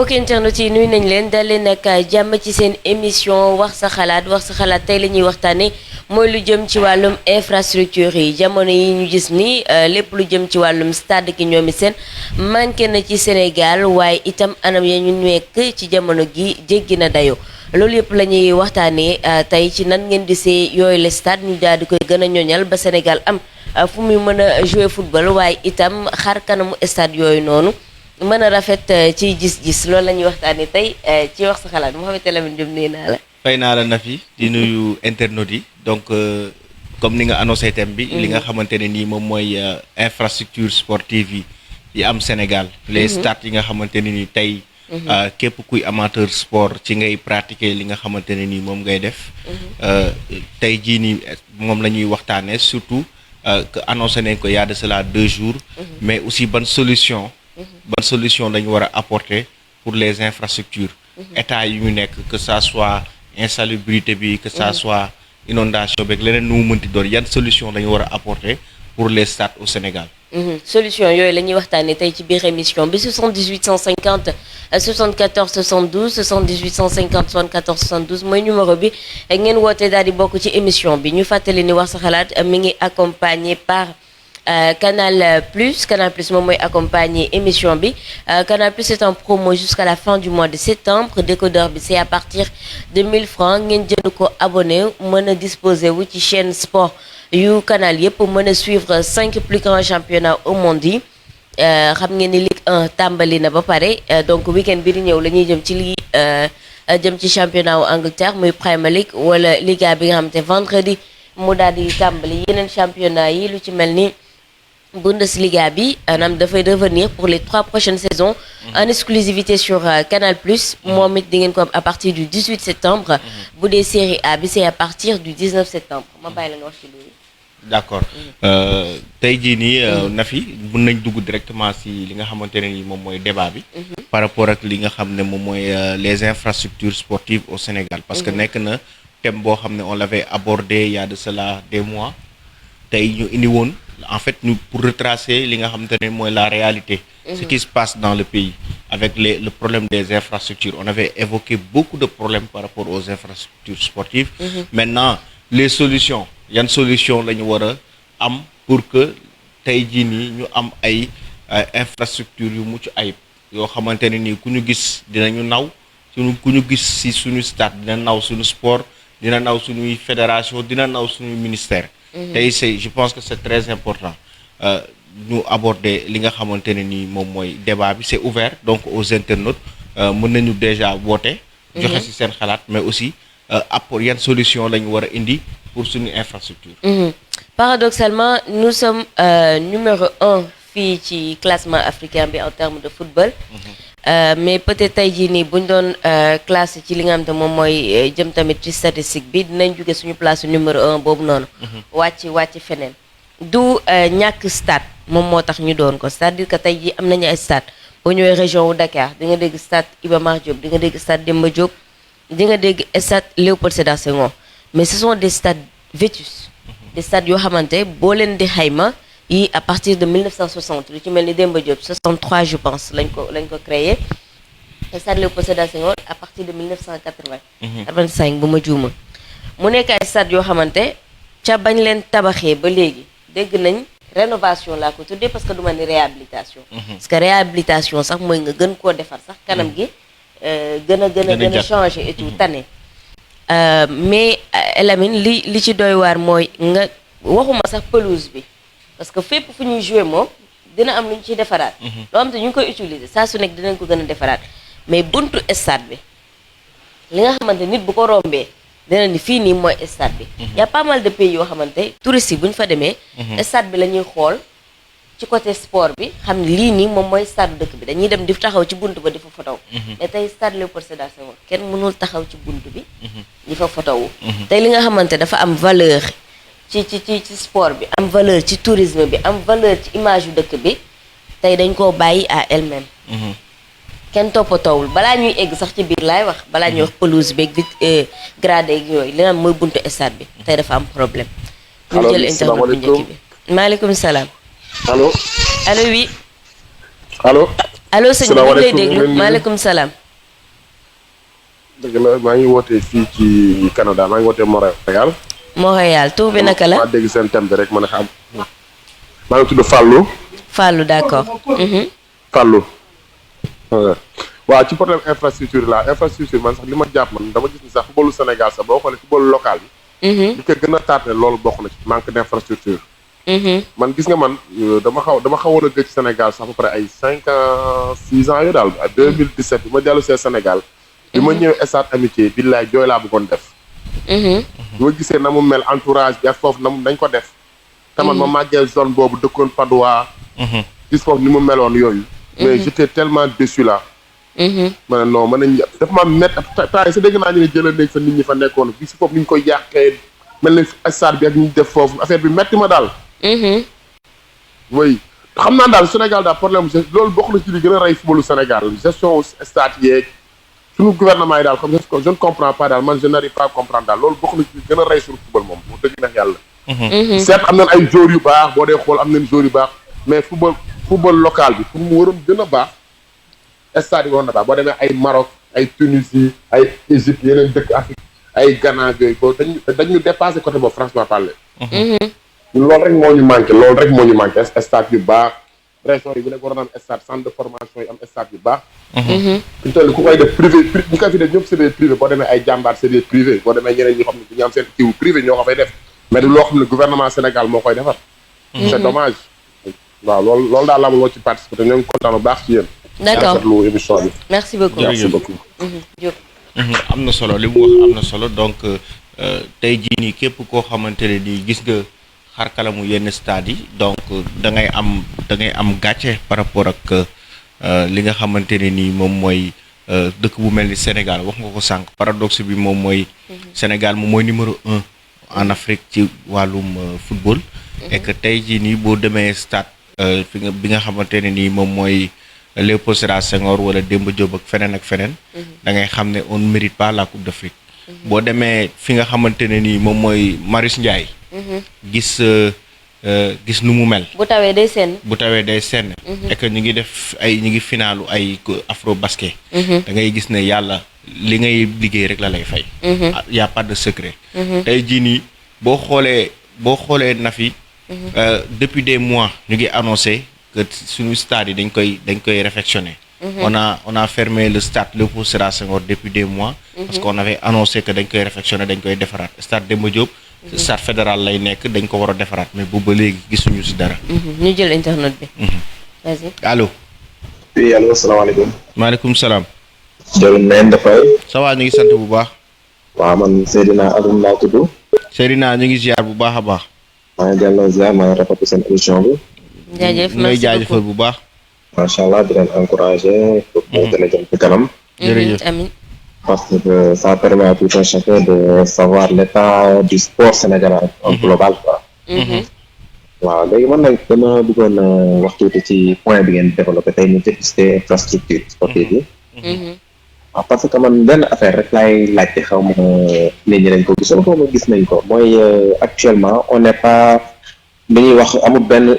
mbokki internet yi nuyu nañ leen dal leen nag jàmm ci seen émission wax sa xalaat tey la ñuy waxtaane mooy lu jëm ci wàllum infrastructure yi jamono yi ñu gis ni lépp lu jëm ci wàllum stade ki ñoomi seen manqué na ci Sénégal waaye itam anam ya ñu nekk ci jamono gi jéggi na dayo loolu yëpp la ñuy waxtaanee tey ci nan ngeen gisee yooyu le stade ñu daal di koy gën a ñoñal ba Sénégal am fu muy mën a jouer football waaye itam xar kanamu stade yooyu noonu mën a rafet ci gis-gis loolu la ñuy waxtaanee tey ci wax sa xalaat Mouhamed Lamine Diop nuyu naa la. fay naa la Nafi di nuyu internautes yi donc comme ni nga annoncé thème bi. li nga xamante ne nii moom mooy infrastructure sportive yi am Sénégal. les stades yi nga xamante ne nii tey. képp kuy amateur sport ci ngay pratiquer li nga xamante ne nii moom ngay def. tey jii nii moom la ñuy waxtaanee surtout que annoncé nañ ko y a de cela 2 jours. mais aussi ban solution lañu war a apporter pour les infrastructures. état yu ñu nekk que ça soit insalubrité bi que ça soit inondation beeg leneen nu mu mënti doon yan solution lañu war a apporter pour les stades au Sénégal. solution yooyu la ñuy waxtaanee tey ci biir émission bi 78 150 74 72 78 150 74 72 mooy numéro bi ngeen woote daal di bokk ci émission bi ñu fàttali ni wax sa xalaat mi ngi accompagné par Canal Plus moom mooy accompagner émission bi Canal Plus est en promo jusqu'à la fin du mois de septembre décodeur bi c'est à partir de 1000 francs ngeen jënd ko abonné mën a disposer wu ci chaîne sport yu Canal yëpp mën a suivre 5 plus grands championnats au monde yi xam ngeen ni Ligue 1 tàmbali na ba pare donc week-end bi di ñëw la ñuy jëm ci lii jëm ci championnat wu Angleterre muy Premier League wala Liga bi nga xamante vendredi mu daal di tàmbali yeneen championnat yi lu ci mel ni Bundesliga bi maanaam dafay revenir pour les 3 prochaines saisons en exclusivité sur Canal Plus moom it di ngeen ko am à partir du 18 septembre bu dee série A bi c'est à partir du 19 septembre ma bàyyi leen wax ci loolu. d'accord tey jii nii Nafi mën nañ dugg directement si li nga xamante ne ni moom mooy débat bi par rapport ak li nga xam ne moom mooy les infrastructures sportives au Sénégal parce que nekk na thème boo xam ne on l'avait abordé il y a de cela des mois tey ñu indi woon en fait ñu pour retracer li nga xamante ne mooy la réalité ce qui se passe dans le pays avec le problème des infrastructures on avait évoqué beaucoup de problèmes par rapport aux infrastructures sportives maintenant les solutions yan solution la ñu war a am pour que tey jii nii ñu am ay infrastructures yu mucc ayib yoo xamante ne nii ku ñu gis dinañu naw ku ñu gis si suñu stade dina naw suñu sport dina naw suñuy fédération dina naw suñuy ministère tey je pense que c'est très important ñu aborder li nga xamante ne nii moom mooy débat bi c'est ouvert donc aux internautes mën nañu déjà woote joxe ci seen xalaat mais aussi apport yan solution la ñu war a indi pour suñu infrastructure paradoxalement nous sommes numéro 1 fii ci classement africain bi en termes de football mais peut-être tey jii nii buñ doon classé ci li nga xam te moom mooy jëm tamit ci statistique bi dinañ jóge suñu place numéro 1 boobu noonu wàcc feneen du ñàkk stade moom moo tax ñu doon ko c'est-à-dire que tey jii am nañu ay stade boo ñëwee région wu Dakar di nga dégg stade Iba Mar Diop di nga dégg stade Demba Diop di nga dégg stade Léopold Sédar Senghor mais ce sont des stades vétustes des stades yoo xamante boo leen di xayma yi à partir de 1960 lu ci mel ni Demba Diop 63 je pense lañ ko créé stade Léopold Sédar Senghor à partir de 1980 85 bu ma juuma mu nekk ay stade yoo xamante ca bañ leen tabaxee ba léegi dégg nañ rénovation laa ko tuddee parce que du ma ni réhabilitation parce que réhabilitation sax mooy nga gën koo defar sax kanam gi gën a changer et tout tane mais Lamine li ci doy waar mooy nga waxuma sax pelouse bi parce que fépp fu ñuy jouer moom dina am lu ñu ciy defaraat loo xam te ñu ngi koy utiliser saa su nekk dinañ ko gën a defaraat mais buntu stade bi li nga xamante nit bu ko rombee dina ni fii nii mooy stade bi y a pas mal de pays yoo xamante touristes yi bu ñu fa demee stade bi la ñuy xool ci côté sport bi xam ne lii nii moom mooy stade dëkk bi dañuy dem di taxaw ci bunt ba di fa fotow mais tey stade Léopold Sédar Senghor kenn mënul taxaw ci bunt bi di fa fotowu tey li nga xamante dafa am valeur ci sport bi am valeur ci tourisme bi am valeur ci image yu dëkk bi tey dañ koo bàyyi à elle-même kenn toppatoowul balaa ñuy egg sax ci biir laay wax balaa ñuy wax pelouse beeg gradé ak yooyu li nga xam mooy buntu stade bi tey dafa am problème ñu jël internet bu njëkk bi maaleykum salaam allo allo oui allo allo sëñ bi ñu ngi lay salaamaaleykum déglu maaleykum salaam. dëgg la maa ngi wootee fii ci Canada maa ngi wootee Montréal. Montréal tur bi naka la. maa dégg seen thème bi rek ma ne xam. maa ngi tudd Fallou. Fallou d'accord. Fallou. waaw ci problème infrastructure la infrastructure man sax li ma jàpp man dama gis ni sax footballu Sénégal sax boo xoolee footballu local bi. li ko gën a tardé loolu bokk na ci manque d'infrastructure. man gis nga man dama xawoon a gëj Sénégal sax ba pare ay 5 ans 6 ans yooyu daal 2017 bi ma dellu see Sénégal. bi ma ñëwee stade amitié billaay jooy laa bëggoon def. bi ma gisee na mu mel entourage bi ak foofu na mu dañ ko def. te man ma màggee zone boobu dëkkoon Padois. gis foofu ni mu meloon yooyu. mais j'étais tellement déçu là. ma ne non mën nañ dafa ma métti temps yi sa dégg naa ñu ne jëlee nañ fa nit ñi fa nekkoon gis foofu ni ñu koy yàqee mel na stade bi ak ñu def foofu affaire bi métti ma daal. oui xam naa daal Sénégal daal problème loolu bokk na ci li gën a rey footballu Sénégal gestion stade yeeg suñu gouvernement yi daal comme je ne comprends pas daal man je n'arrive pas à comprendre daal loolu bokk na ci li gën a rey suñu football moom bu dëgg neex yàlla. certes am nañ ay joueurs yu baax boo dee xool am nañ joueurs yu baax mais football local bi pour mu waroon gën a baax stade yi waroon na baax boo demee ay Maroc ay Tunisie ay Égypte yeneen dëkk Afrique ay Ghana yooyu boobu dañu dépassé côté boobu franchement parler. loolu rek moo ñu manqué stade yu baax région yi bu nekk waroon am stade centre de formation yi am stade yu baax. ñu toll ku koy def privé ñi koy fi def ñëpp c'est des privés boo demee ay jàmbaar c'est des privés boo demee ñeneen ñi xam ne ñu am seen kiiwu privé ñoo ko fay def mais du loo xam ne gouvernement Sénégal moo koy defar. c'est dommage. waaw loolu daal la loo ci participer te ñoo ngi kontaan bu baax ci yéen. d'accord rafetlu émission bi. merci beaucoup merci beaucoup. Diop. am na solo li mu wax am na solo donc tey jii nii képp koo xamante ne nii gis nga xarkalamu yenn stade yi donc da ngay am gàcce par rapport ak li nga xamante ne nii moom mooy dëkk bu mel ni Sénégal wax nga ko sànq paradoxe bi moom mooy Sénégal moom mooy numéro 1 en Afrique ci wàllum football. et que tey jii nii boo demee stade bi nga xamante ne nii moom mooy Léopold Sédar Senghor wala Demba Diop ak feneen. da ngay xam ne on ne mérite pas la Coupe d'Afrique. boo demee fi nga xamante ne nii moom mooy Marius Ndiaye. gis nu mu mel. bu tawee day senn. et que ñu ngi finaalu ay afro basket. da ngay gis ne yàlla li ngay liggéey rek la lay fay. y a pas de secret. tey jii nii boo xoolee Nafi. depuis des mois ñu ngi annoncé que suñu stade yi dañ koy réfectionner. on a fermé le stade Léopold Sédar Senghor depuis des mois. parce qu'on avait annoncé que dañ koy réfectionner dañ koy defaraat stade Demba Diop. stade fédéral lay nekk dañ ko war a defaraat mais boobu ba léegi gisuñu si dara. ñu jël internet bi. vas-y. allo. oui allo salaamaaleykum. maaleykum salaam. jërëjëf Ndeye Faye. ça va ñu ngi sant bu baax. waaw man Seydina Alioune laa tudd. Seydina ñu ngi ziar bu baax a baax. maa ngi delloo ziar maa ngi rafetlu seen émission bi. jaajëf ñu lay jaajëfal bu baax. macha allah di leen encourager. pour mu gën a jëm ci kanam. jërëjëf amiin. parce que ça permet à tout un chacun de savoir l'état du sport sénégalais en global quoi. waaw léegi man nag dama bëggoon wax tuuti ci point bi ngeen développé tey ñu ci infrastructure sportive yi. waaw parce que man benn affaire rek laay laajte xaw ma nit ñi dañ ko gisoon xaw ma gis nañ ko mooy actuellement on n'est pas dañuy wax amul benn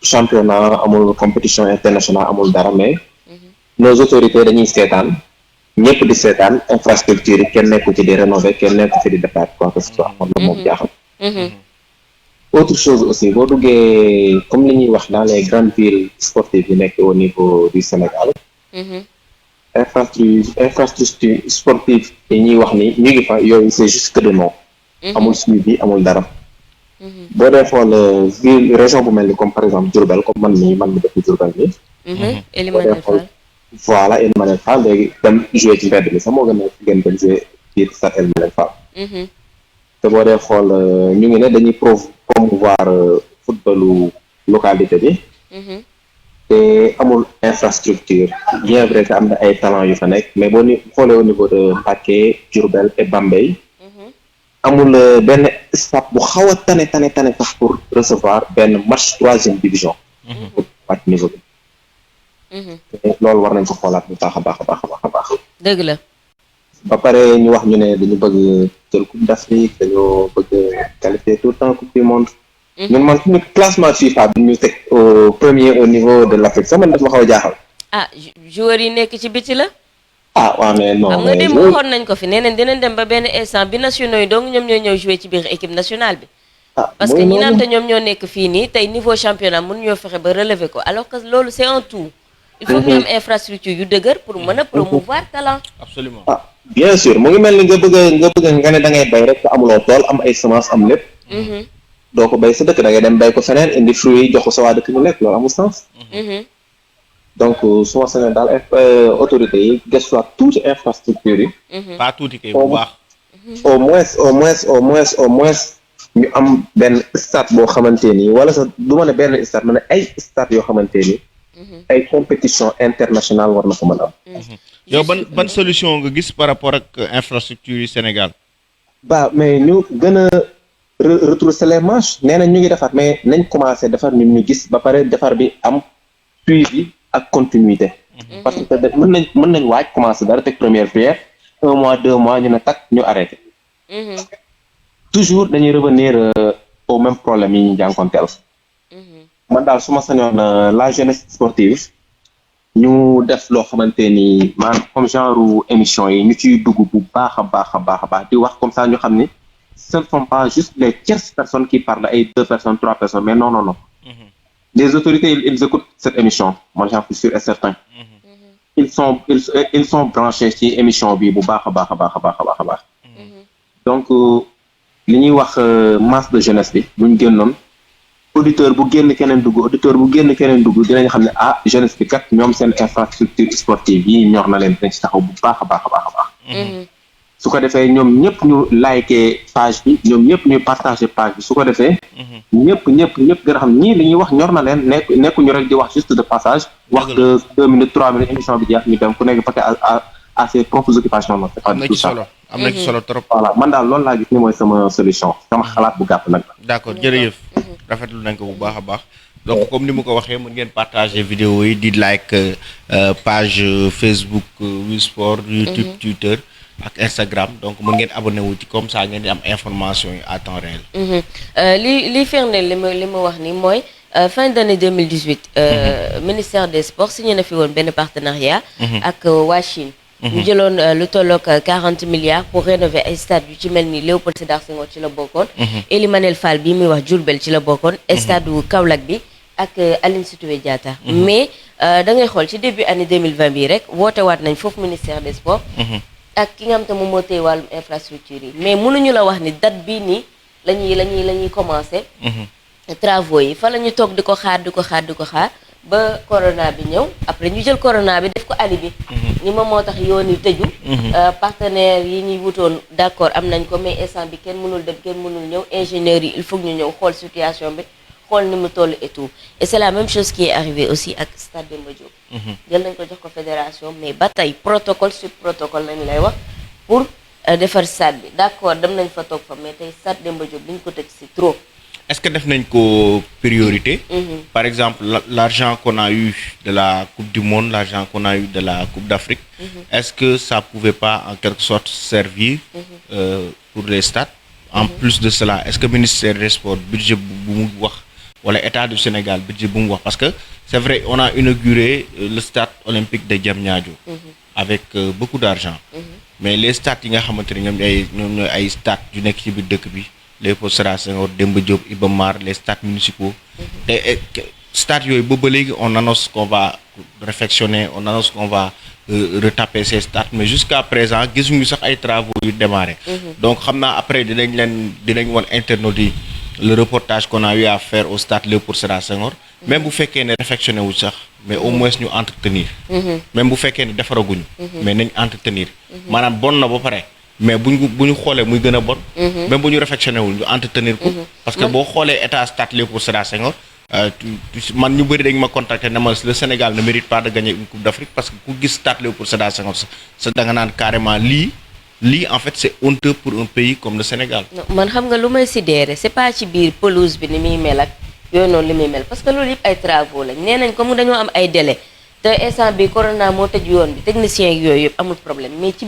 championnat amul compétition internationale amul dara mais nos autorités dañuy seetaan ñëpp di seetaan infrastructure yi kenn nekku ci di rénover kenn nekku ci di defaat quoi que ce soit man la moom jaaxal. autre chose aussi boo duggee comme li ñuy wax dans les grandes villes sportives yi nekk au niveau du Sénégal. infrastructure sportive yi ñuy wax ni ñu ngi fa yooyu c'est juste que de nom. amul suivi amul dara. boo dee xool ville région bu mel ni comme par exemple Diourbel comme man mi dëkk Diourbel mi. Elimane Fall. voilà Elimane Fall léegi dem jouer ci mbedd mi sax moo gën dem jouer ci stade Elimane Fall. te boo dee xool ñu ngi ne dañuy promouvoir footballu localité bi. te amul infrastructure bien vrai que am na ay talent yu fa nekk mais boo ni xoolee au niveau de Mbacké Diourbel et Bambey amul benn stade bu xaw a tane sax pour recevoir benn match 3e division pour wàcc niveau bi loolu war nañ ko xoolaat bu baax a baax dëgg la ba pare ñu wax ñu ne dañu bëgg jël coupe d'Afrique dañoo bëgg qualifier tout le temps coupe du monde ñun man suñu classement FIFA bi ñu teg au premier au niveau de l'Afrique sax man daf ma xaw a jaaxal. ah joueurs yi nekk ci biti la. ah waaw mais non xam nga mais démb waxoon nañ ko fi nee nañ dinañ dem ba benn instant bi nationaux yi donc ñoom ñooy ñëw jouer ci biir équipe nationale bi. parce que ñi naan te ñoom ñoo nekk fii nii tey niveau championnat mënuñoo fexe ba relever ko alors que loolu c'est un tout. il faut que ñu am infrastructure yu dëgër pour mën a promouvoir talent. absolument ah bien sûr mu ngi mel ni nga bëgg nga ne da ngay bay rek te amuloo tool am ay semence am lépp. doo ko bay sa dëkk da ngay dem bay ko feneen indi fruits yi jox ko sa waa dëkk ñu lekk loolu amul sens. donc su ma sañoon daal autorités yi gëstuwaat tuuti infrastructure yi. pas tuuti kay bu baax. au moins ñu am benn stade boo xamante ni wala sax du ma ne benn stade ma ne ay stade yoo xamante ni. ay compétition internationale war na ko mën a am. yow ban solution nga gis par rapport ak infrastructure yi Sénégal. mais ñu gën a retrousser les manches nee na ñu ngi defar mais nañ commencé defar ñun ñu gis ba pare defar bi am suivi ak continuité. parce que mën nañ waaj commencé dara teg première pierre 1 mois 2 mois ñu ne takk ñu arrêté. toujours dañuy revenir au même problème yi ñu jànkonteel. man daal su ma sañoon la jeunesse sportive ñu def loo xamante ni maanaam comme genre émission yi ñu ciy dugg bu baax a baax di wax comme ça ñu xam ni ce ne sont pas juste les tierces personnes qui parlent ay 2 personnes 3 personnes mais non. Les autorités ils écoutent cette émission moi j'en suis sûr et certain. ils sont branchés ci émission bi bu baax a baax. donc li ñuy wax masse de jeunesse bi buñ génnoon. auditeur bu génn keneen dugg dinañ xam ne jeunesse bi kat ñoom seen infrastructure sportive yi ñor na leen dinañ ci taxaw bu baax a baax. su ko defee ñoom ñëpp ñu liké page bi ñoom ñëpp ñuy partagé page bi su ko defee. ñëpp gën a xam ñii li ñuy wax ñor na leen nekkuñu rek di wax juste de passage. wax de 2 minutes 3 minutes émission bi jeex ñu dem ku nekk parce que à ses propres occupations non c'est pas du tout ça. am na ci solo trop. voilà man daal loolu laa gis ni mooy sama solution sama xalaat bu gàtt nag. d'accord jërëjëf. rafetlu nañ ko bu baax a baax donc comme ni ma ko waxee mën ngeen partager vidéo yi di like page Facebook Wii Sport YouTube Twitter ak Instagram donc mën ngeen abonné wu ci comme ça ngeen di am information yi à temps réel. li firndeel li ma wax ni mooy fin d'année 2018. ministère des sports signé na fi woon benn partenariat. ak waa Chine. ñu jëloon lu tolloog 40 milliards pour rénover ay stade yu ci mel ni Léopold Sédar Senghor ci la bokkoon. Ely Manel Fall bii muy wax Diourbel ci la bokkoon. stade wu Kaolack bi ak Aline Sitoé Diatta. mais da ngay xool ci début année 2020 bii rek woote waat nañ foofu ministère des sports. ak ki nga xam te moom moo téye wàllum infrastructure yi mais mënuñu la wax ni date bii nii la ñuy commencé. travaux yi fa la ñu toog di ko xaar ba corona bi ñëw après ñu jël corona bi def ko alibi. ni ma moo tax yoon yi tëju. partenaires yi ñuy wutoon d'accord am nañ ko mais instant bi kenn mënul dem kenn mënul ñëw ingénieurs yi il faut ñu ñëw xool situation bi xool ni mu toll et tout et c'est la même chose qui est arrivé aussi ak Stade Demba Diop. jël nañ ko jox ko fédération mais ba tey protocole sur protocole lañ lay wax pour defar stade bi d'accord dem nañ fa toog fa mais tey Stade Demba Diop li ñu ko tëj c'est trop. Est-ce que def nañ ko priorité? Par exemple, l'argent qu'on a eu de la Coupe du Monde, l'argent qu'on a eu de la Coupe d'Afrique, est-ce que ça pouvait pas en quelque sorte servir pour les stades? En plus de cela, est-ce que le ministère des Sports, budget ou l'État du Sénégal, budget parce que c'est vrai, on a inauguré le stade olympique de Diamniadio avec beaucoup d'argent. Mais les stades, il y a des stades du Léopold Sédar Senghor, Demba Diop, Iba Mar, les stades municipaux. Et stades on annonce qu'on va réfectionner, on annonce qu'on va retaper ces stades, mais jusqu'à présent, il y a des travaux qui démarré. Donc, après, nous internautes le reportage qu'on a eu à faire au stade Léopold Sédar Senghor, même vous faites qu'il y a réfectionné, mais au moins nous entretenir. Même vous faites qu'il y a des mais nous entretenir. Madame, bonne na pareil. Mais si nous xolé muy gëna bon même bu ñu réfectionné wul ñu entretenir ko parce que bo xolé état stade Léopold Sédar Senghor man ñu bari dañ ma contacter ne ma le Sénégal ne mérite pas de gagner une coupe d'Afrique parce que ku gis stade Léopold Sédar Senghor sa da nga naan carrément lii en fait c'est honteux pour un pays comme le Sénégal. man xam nga lu may sidéré c'est pas ci biir pelouse bi ni muy mel ak yooyu noonu li muy mel parce que loolu yëpp ay travaux lañ nee nañ comme dañoo am ay délai te instant bi corona moo tëj yoon bi technicien yi yooyu yëpp amul problème mais ci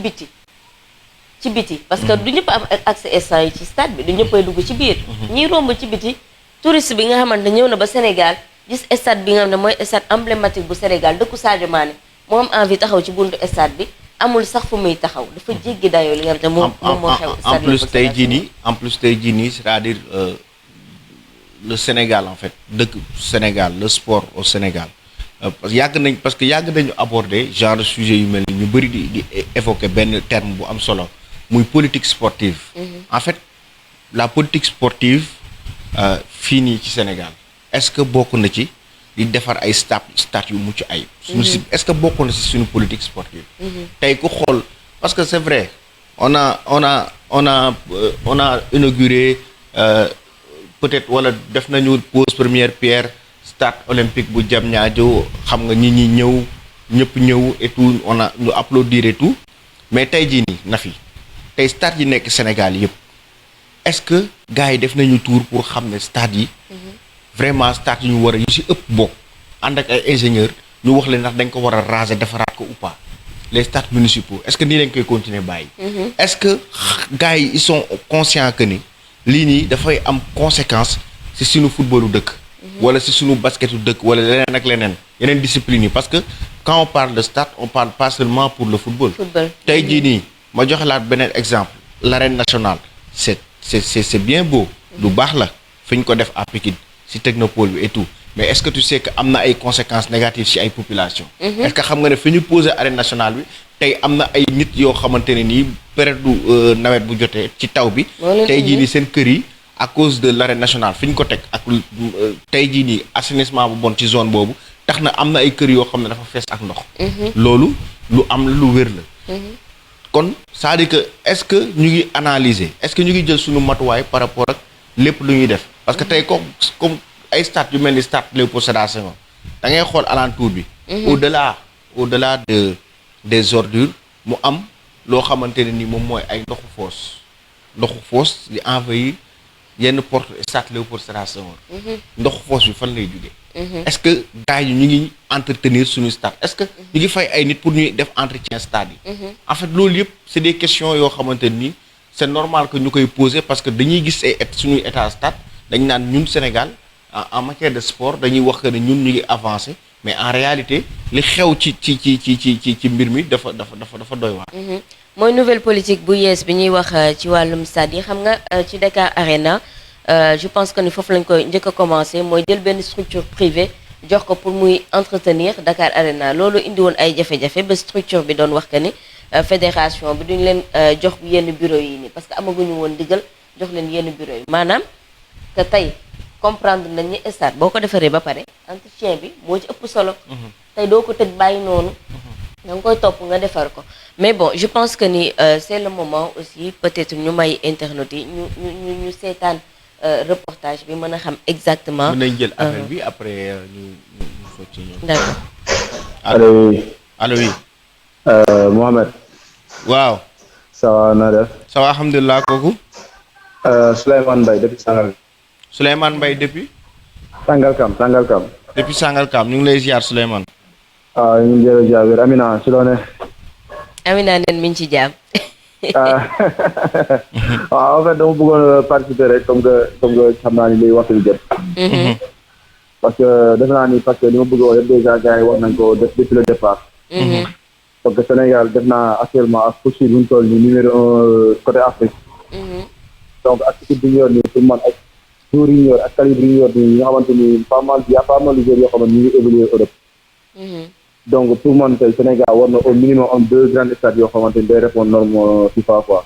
biti parce que du ñëpp am accès instant yi ci stade bi du ñëppay dugg ci biir ñiy romb ci biti touriste bi nga xamante ñëw na ba Sénégal gis stade bi nga xam ne mooy stade emblématique bu Sénégal dëkku Sadio Mané moo am envie taxaw ci buntu stade bi amul sax fu muy taxaw dafa jéggi dayoo li nga xam ne moom moo xew en plus tey jii nii c'est-à-dire le Sénégal en fait dëkk Sénégal le sport au Sénégal parce que yàgg nañu aborder genre de sujet yu mel ni ñu bëri di évoquer benn terme bu am solo muy politique sportive. En fait la politique sportive fii nii ci Sénégal est-ce que bokk na ci di defar ay stade yu mucc ayib. est-ce que bokk na ci suñu politique sportive. tey ku xool parce que c'est vrai on a inauguré peut-être wala def nañu pose première pierre stade olympique bu Diamniadio xam nga ñi ñëw ñëpp ñëw et tout on a ñu applaudir et tout mais tey jii nii na fi tey stade yi nekk Sénégal yëpp est-ce que gars yi def nañu tour pour xam ne stade yi. vraiment stade yi ñu war a yu si ëpp bokk ànd ak ay ingénieurs ñu wax leen ndax dañ ko war a raser defaraat ko ou pas les stades municipaux est-ce que nii lañ koy continuer bàyyi. est-ce que gars yi ils sont conscients que ni lii nii dafay am conséquence si suñu footballu dëkk. wala si suñu basketu dëkk wala leneen ak leneen yeneen discipline yi parce que quand on parle de stade on parle pas seulement pour le football. tey jii nii ma joxelaat beneen exemple l'arène nationale c'est bien beau. lu baax la fi ñu ko def à Pikine si technopole bi et tout mais est-ce que tu sais que am na ay conséquences négatives ci ay population est-ce que xam nga ne fi ñu posé arène nationale bi tey am na ay nit yoo xamante ne nii période nawet bu jotee ci taw bi tey jii nii seen kër yi à cause de l'arène nationale fi ñu ko teg ak tey jii nii assainissement bu bon ci zone boobu tax na am na ay kër yoo xam ne dafa fees ak ndox loolu lu am lu wér la kon c'est-à-dire que est-ce que ñu ngi analyser est-ce que ñu ngi jël suñu matuwaay par rapport ak lépp lu ñuy def parce que tey comme ay stade yu mel ni stade Léopold Sédar Senghor da ngay xool alentour bi au-delà des ordures mu am loo xamante ne ni moom mooy ay ndoxu foos di envahir yenn porte stade Léopold Sédar Senghor ndoxu foos bi fan lay jógee est-ce que gars yi ñu ngi entretenir suñu stade est-ce que ñu ngi fay ay nit pour ñuy def entretien stade yi en fait loolu yëpp c'est des questions yoo xamante ni c'est normal que ñu koy poser parce que dañuy gis ay suñuy état stade dañ naan ñun Sénégal en matière de sport dañuy wax que ne ñun ñu ngi avancé mais en réalité li xew ci mbir mi dafa doy waar. mooy nouvelle politique bu yees bi ñuy wax ci wàllum stade yi xam nga ci Dakar Arena je pense que ni foofu lañ koy njëkk a commencé mooy jël benn structure privée jox ko pour muy entretenir Dakar Arena loolu indi woon ay jafe-jafe ba structure bi doon wax que ni fédération bi duñ leen jox yenn bureau yi nii parce que amaguñu woon digal jox leen yenn bureau yi maanaam que tey comprendre nañ ni stade boo ko defaree ba pare entretien bi moo ci ëpp solo. tey doo ko tëj bàyyi noonu. da nga koy topp nga defar ko mais bon je pense que ni c'est le moment aussi peut-être ñu may internautes yi ñu seetaan reportage bi mën a xam exactement. mën nañ jël affaire bi après ñu soog ci ñëw. d'accord. allo oui. Mohamed. waaw. ça va na def. ça va alhamdulilah kooku. Souleymane Mbaye depuis Sangalkam. Souleymane Mbaye depuis. Sangalkam. depuis Sangalkam ñu ngi lay ziar Souleymane. waaw ñu ngi jël ziar bi Amina si loo ne. Amina neen mi ngi ci jàmm. waaw en fait dama bëggoon participer rek comme que xam naa ni léegi waxtu bi jot. parce que defe naa ni parce que li ma bëgg a wax yëpp déjà gars yi wax nañ ko depuis le départ. parce que Sénégal def naa actuellement ak coach bu ñu toll nii numéro 1 côté Afrique. donc ak équipe bi ñu yor nii pour man ak joueurs yi ñu yor ak calibre yi ñu yor nii nga xamante ni pas mal de joueurs yoo xamante ni ñu ngi évoluer Europe. donc pour man tey Sénégal war na au minimum am 2 grands stades yoo xamante ni day répondre norme FIFA quoi.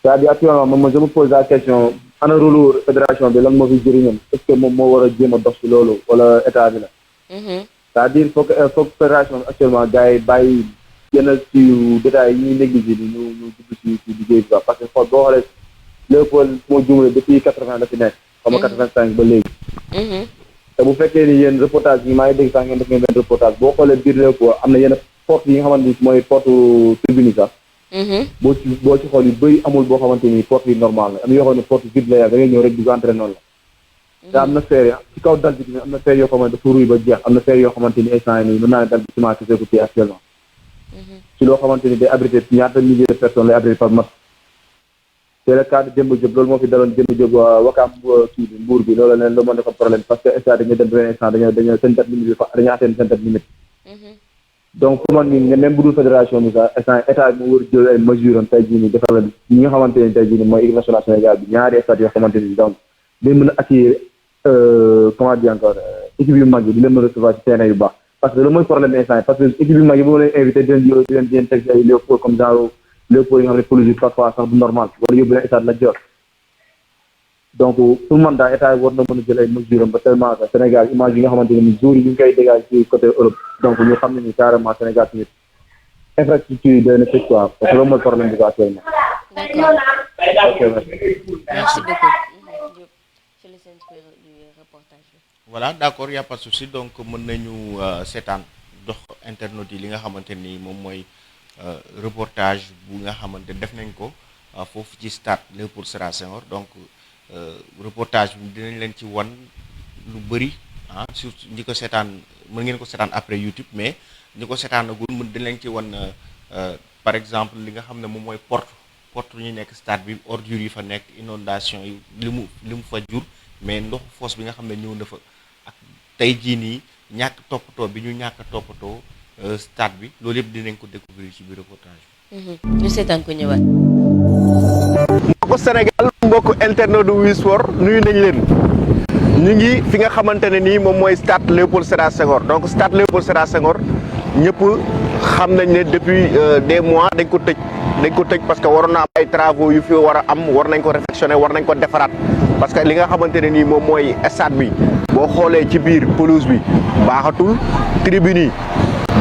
c'est-à-dire actuellement man je me pose la question ana rôle fédération bi lan moo fi jëriñam est-ce que moom moo war a jéem a dox ci loolu wala état bi la. c'est-à-dire faut que fédération bi actuellement gars yi bàyyi yenn ci détails yi ñuy négliger ni ñu dugg ci liggéey bi quoi parce que xool boo xoolee Léopold moo jumale depuis 80 la fi nekk. xam nga 85 ba léegi. te bu fekkee ni yéen reportage yi maa ngi dégg sax ngeen def ngeen benn reportage boo xoolee biir Léopold am na yenn porte yi nga xamante ni mooy porte tribune yi sax. boo ci xool yu bëri amul boo xamante ni porte yi normal la am yoo xam ne porte vide la yaa da ngay ñëw rek dugg entrée noonu la. te am na feer ci kaw dal bi am na feer yoo xamante dafa ruy ba jeex am na feer yoo xamante ni instant yi nii mën naa ne dal bi ciment kese ko téye actuellement. ci loo xamante ni day abrité ñaata milliers de personnes lay abrité par match. te c'est le cas de Demba Diop loolu moo fi daloon Demba Diop Wakaam kii bi Mbour bi loolu leen moo defoon problème parce que stade dañu dem benn instant dañoo seen date limite dañu atteindre seen date limite donc pour man nii ne même bu dul fédération bi sax instant état bi mu war jël ay mesures am tey jii nii defal la ñi nga xamante ne tey jii nii mooy équipe nationale Sénégal bi ñaari stade yoo xamante ni donc day mën a accueillir comment dire encore équipe yu mag yi di leen mën a recevoir ci terrain yu baax parce que loolu mooy problème instant yi parce que équipe yu mag yi boo leen invité di leen teg ay Léopold comme genre Léopold yi nga xam ne politique parfois sax du normal wala yóbbu leen stade la jot donc pour man daal état war na mën a jël ay mesures ba tellement que Sénégal image yi nga xamante ne ni jour yi ñu ngi koy dégage ci côté Europe donc ñu xam ne ni carrément Sénégal tamit infrastructure yi doy na fekk quoi parce que loolu mooy problème bi ko actuellement. D'accord. Merci beaucoup. Je laisse inspirer du reportage. Voilà, d'accord, y a pas de souci. Donc mën nañu seetaan dox internautes yi li nga xamante ni moom mooy reportage bu nga xamante def nañ ko foofu ci stade Léopold Sédar Senghor donc reportage bi dinañ leen ci wan lu bëri surtout ñi ko seetaan mën ngeen ko seetaan après YouTube mais ñi ko seetaanagul mën dañ leen ci wan par exemple li nga xam ne moom mooy porte ñu nekk stade bi ordures yi fa nekk inondation yi li mu fa jur mais ndoxu fosse bi nga xam ne ñëw na fa ak tey jii nii ñàkk toppatoo bi ñu ñàkk toppatoo stade bi loolu yëpp dinañ ko découvrir ci biir reportage bi. ñu seetaan ko ñëwaat. mbokku Sénégal mbokku internet du Wii Sport nuyu nañ leen ñu ngi fi nga xamante ne nii moom mooy stade Léopold Sédar Senghor donc stade Léopold Sédar Senghor ñëpp xam nañ ne depuis des mois dañ ko tëj parce que waroon na am ay travaux yu fi war a am war nañ ko réfectionner war nañ ko defaraat parce que li nga xamante ne nii moom mooy stade bi boo xoolee ci biir pelouse bi baaxatul tribune yi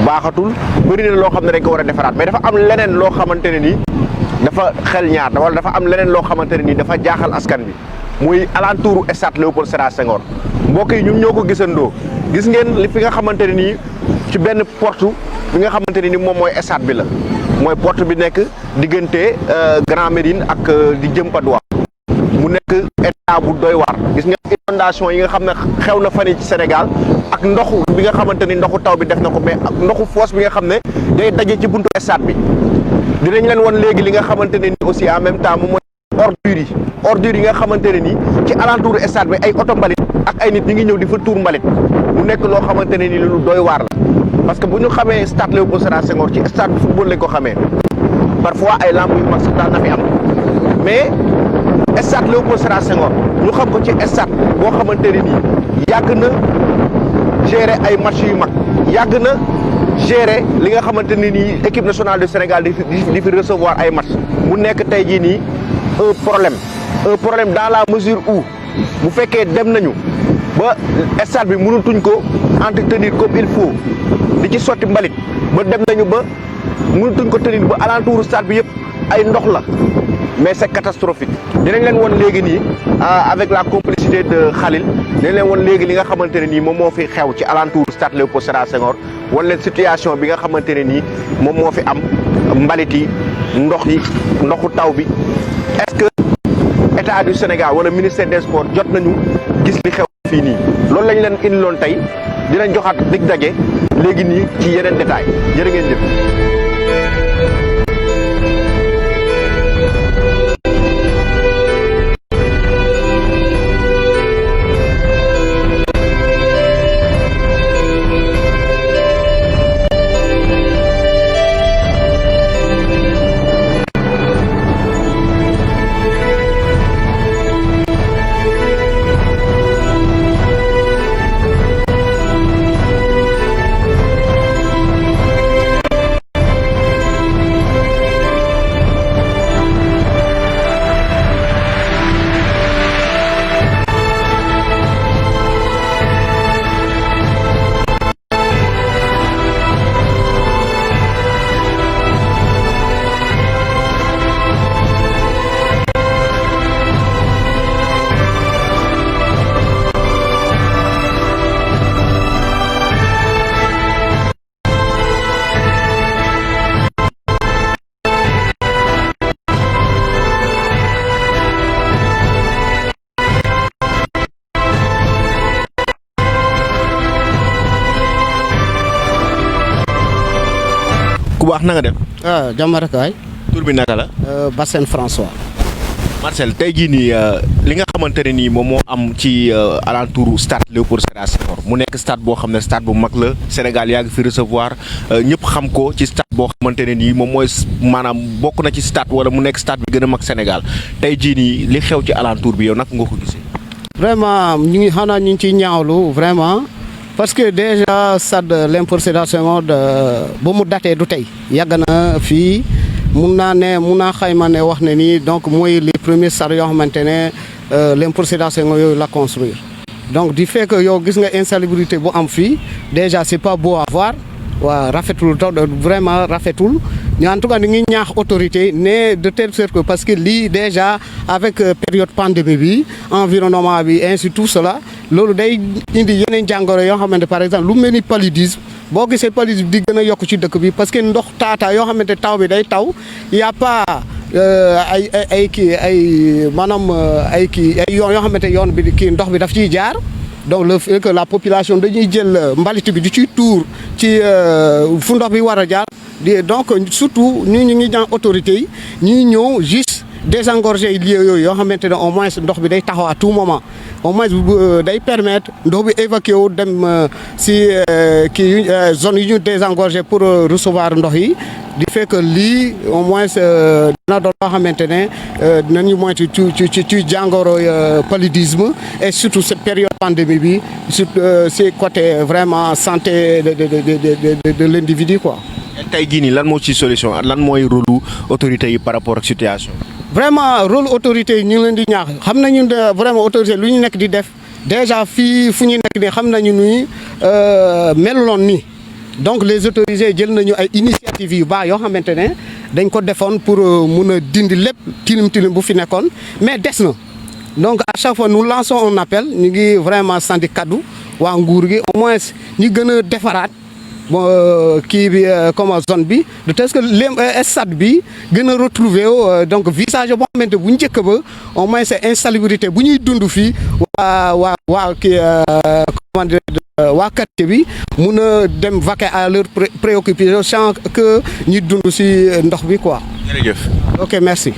baaxatul bëri na loo xam ne dañ ko war a defaraat mais dafa am leneen loo xamante ne nii dafa xel ñaar wala dafa am leneen loo xamante ne nii dafa jaaxal askan bi muy alentouru stade Léopold Sédar Senghor mbokk yi ñun ñoo ko gisandoo gis ngeen li fi nga xamante ne nii ci benn porte bi nga xamante ne ni moom mooy stade bi la mooy porte bi nekk diggante Grand Médine ak di jëm Patte d'Oie mu nekk état bu doy waar gis nga inondation yi nga xam ne xew na fan yi ci Sénégal ak ndoxu bi nga xamante ni ndoxu taw bi def na ko mais ak ndoxu fosse bi nga xam ne day daje ci buntu stade bi dinañ leen won léegi li nga xamante ne ni aussi en même temps moom mooy ordures yi nga xamante ne ni ci alentour stade bi ay oto mbalit ak ay nit ñi ngi ñëw di fa tuur mbalit mu nekk loo xamante ne ni lu doy waar la parce que bu ñu xamee stade Léopold Sédar Senghor ci stade de football lañ ko xamee parfois ay lamb yu mag sax daan na fi am mais stade Léopold Sédar Senghor ñu xam ko ci stade boo xamante ne nii yàgg na gérer ay match yu mag yàgg na gérer li nga xamante ne nii équipe nationale du Sénégal di fi recevoir ay match mu nekk tey jii nii un problème dans la mesure où bu fekkee dem nañu ba stade bi mënatuñ ko entretenir comme il faut di ci sotti mbalit ba dem nañu ba mënatuñ ko tenir ba alentour stade bi yëpp ay ndox la mais c'est catastrophique dinañ leen won léegi nii avec la complicité de Khalil dinañ leen won léegi li nga xamante ne nii moom moo fi xew ci alentour stade Léopold Sédar Senghor wan leen situation bi nga xamante ne nii moom moo fi am mbalit yi ndoxu taw bi est-ce que état du Sénégal wala ministère des sports jot nañu gis li xew fii nii loolu lañ leen indiloon tey dinañ joxaat dig daje léegi nii ci yeneen détail jërë ngeen jëf. ku baax na nga def. jàmm rek waay. tur bi naka la. Bassène François. Marcel tey jii nii li nga xamante ne nii moom moo am ci alentour stade Léopold Sédar Senghor mu nekk stade boo xam ne stade bu mag la Sénégal yaa ngi fi recevoir ñëpp xam ko ci stade boo xamante ne nii moom mooy maanaam bokk na ci stade wala mu nekk stade bi gën a mag Sénégal tey jii nii li xew ci alentour bi yow naka nga ko gisee. vraiment ñu ngi xanaa ñu ngi ciy ñaawlu vraiment parce que déjà stade Léopold Sédar Senghor ba mu datee du tey yàgg na fii. mun naa xayma ne wax ne nii donc mooy les premiers stades yoo xamante ne Léopold Sédar Senghor yooyu la construire donc du fait que yow gis nga insalubrité bu am fii déjà c'est pas beau à voir waa rafetul vraiment rafetul en tout cas ni ngi ñaax autorité ne de telle sorte que parce que lii déjà avec période pandémie bi environnement bi ainsi tout cela loolu day indi yeneen jàngoro yoo xamante par exemple lu mel ni paludisme boo gisee paludisme di gën a yokk ci dëkk bi parce que ndox taata yoo xamante taw bi day taw y a pas maanaam ay yoon yoo xamante yoon bi kii ndox bi daf ciy jaar donc le fait que la population dañuy jël mbalit bi di ciy tuur ci fu ndox bi war a jaar donc surtout ñu ngi ñaan autorités yi ñuy ñëw juste désengorger lieux yooyu yoo xamante ne au moins ndox bi day taxaw à tout moment au moins day permettre ndox bi évacuer wu dem si kii zone yi ñu désengorger pour recevoir ndox yi du fait que lii au moins dina doon loo xamante ne dinañu moytu ci jàngoro paludisme et surtout cette période pandémie bi surtout c'est côté vraiment santé de l'individu quoi. tey jii nii lan moo ci solution lan mooy rôle autorités yi par rapport ak situation. vraiment rôle autorité yi ñu ngi leen di ñaax xam nañu vraiment autorité lu ñu nekk di def déjà fii fu ñu nekk nii xam nañu ni meluloon nii donc les autorités jël nañu ay initiatives yu baax yoo xamante ne dañ ko defoon pour mun a dindi lépp tilim bu fi nekkoon mais des na donc à chaque fois nous lançons un appel ñu ngi vraiment sandi kaddu waa nguur gi au moins ñu gën a defaraat bon kii bi comme zone bi de telle que stade bi gën a retrouver donc visage boo xamante bu njëkk ba au moins c'est insalubrité bu ñuy dund fii waa kii comment dire waa quartier bi mun a dem vaquer à leur préoccupation sans que ñuy dund ci ndox bi quoi. jërëjëf. ok merci.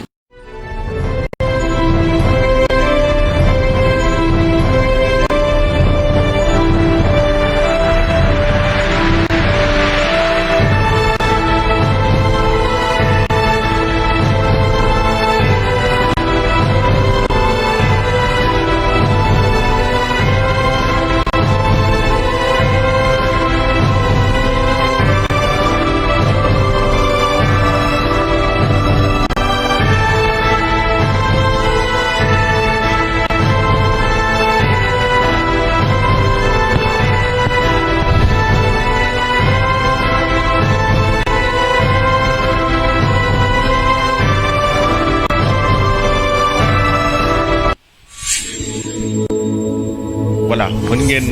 voilà mën ngeen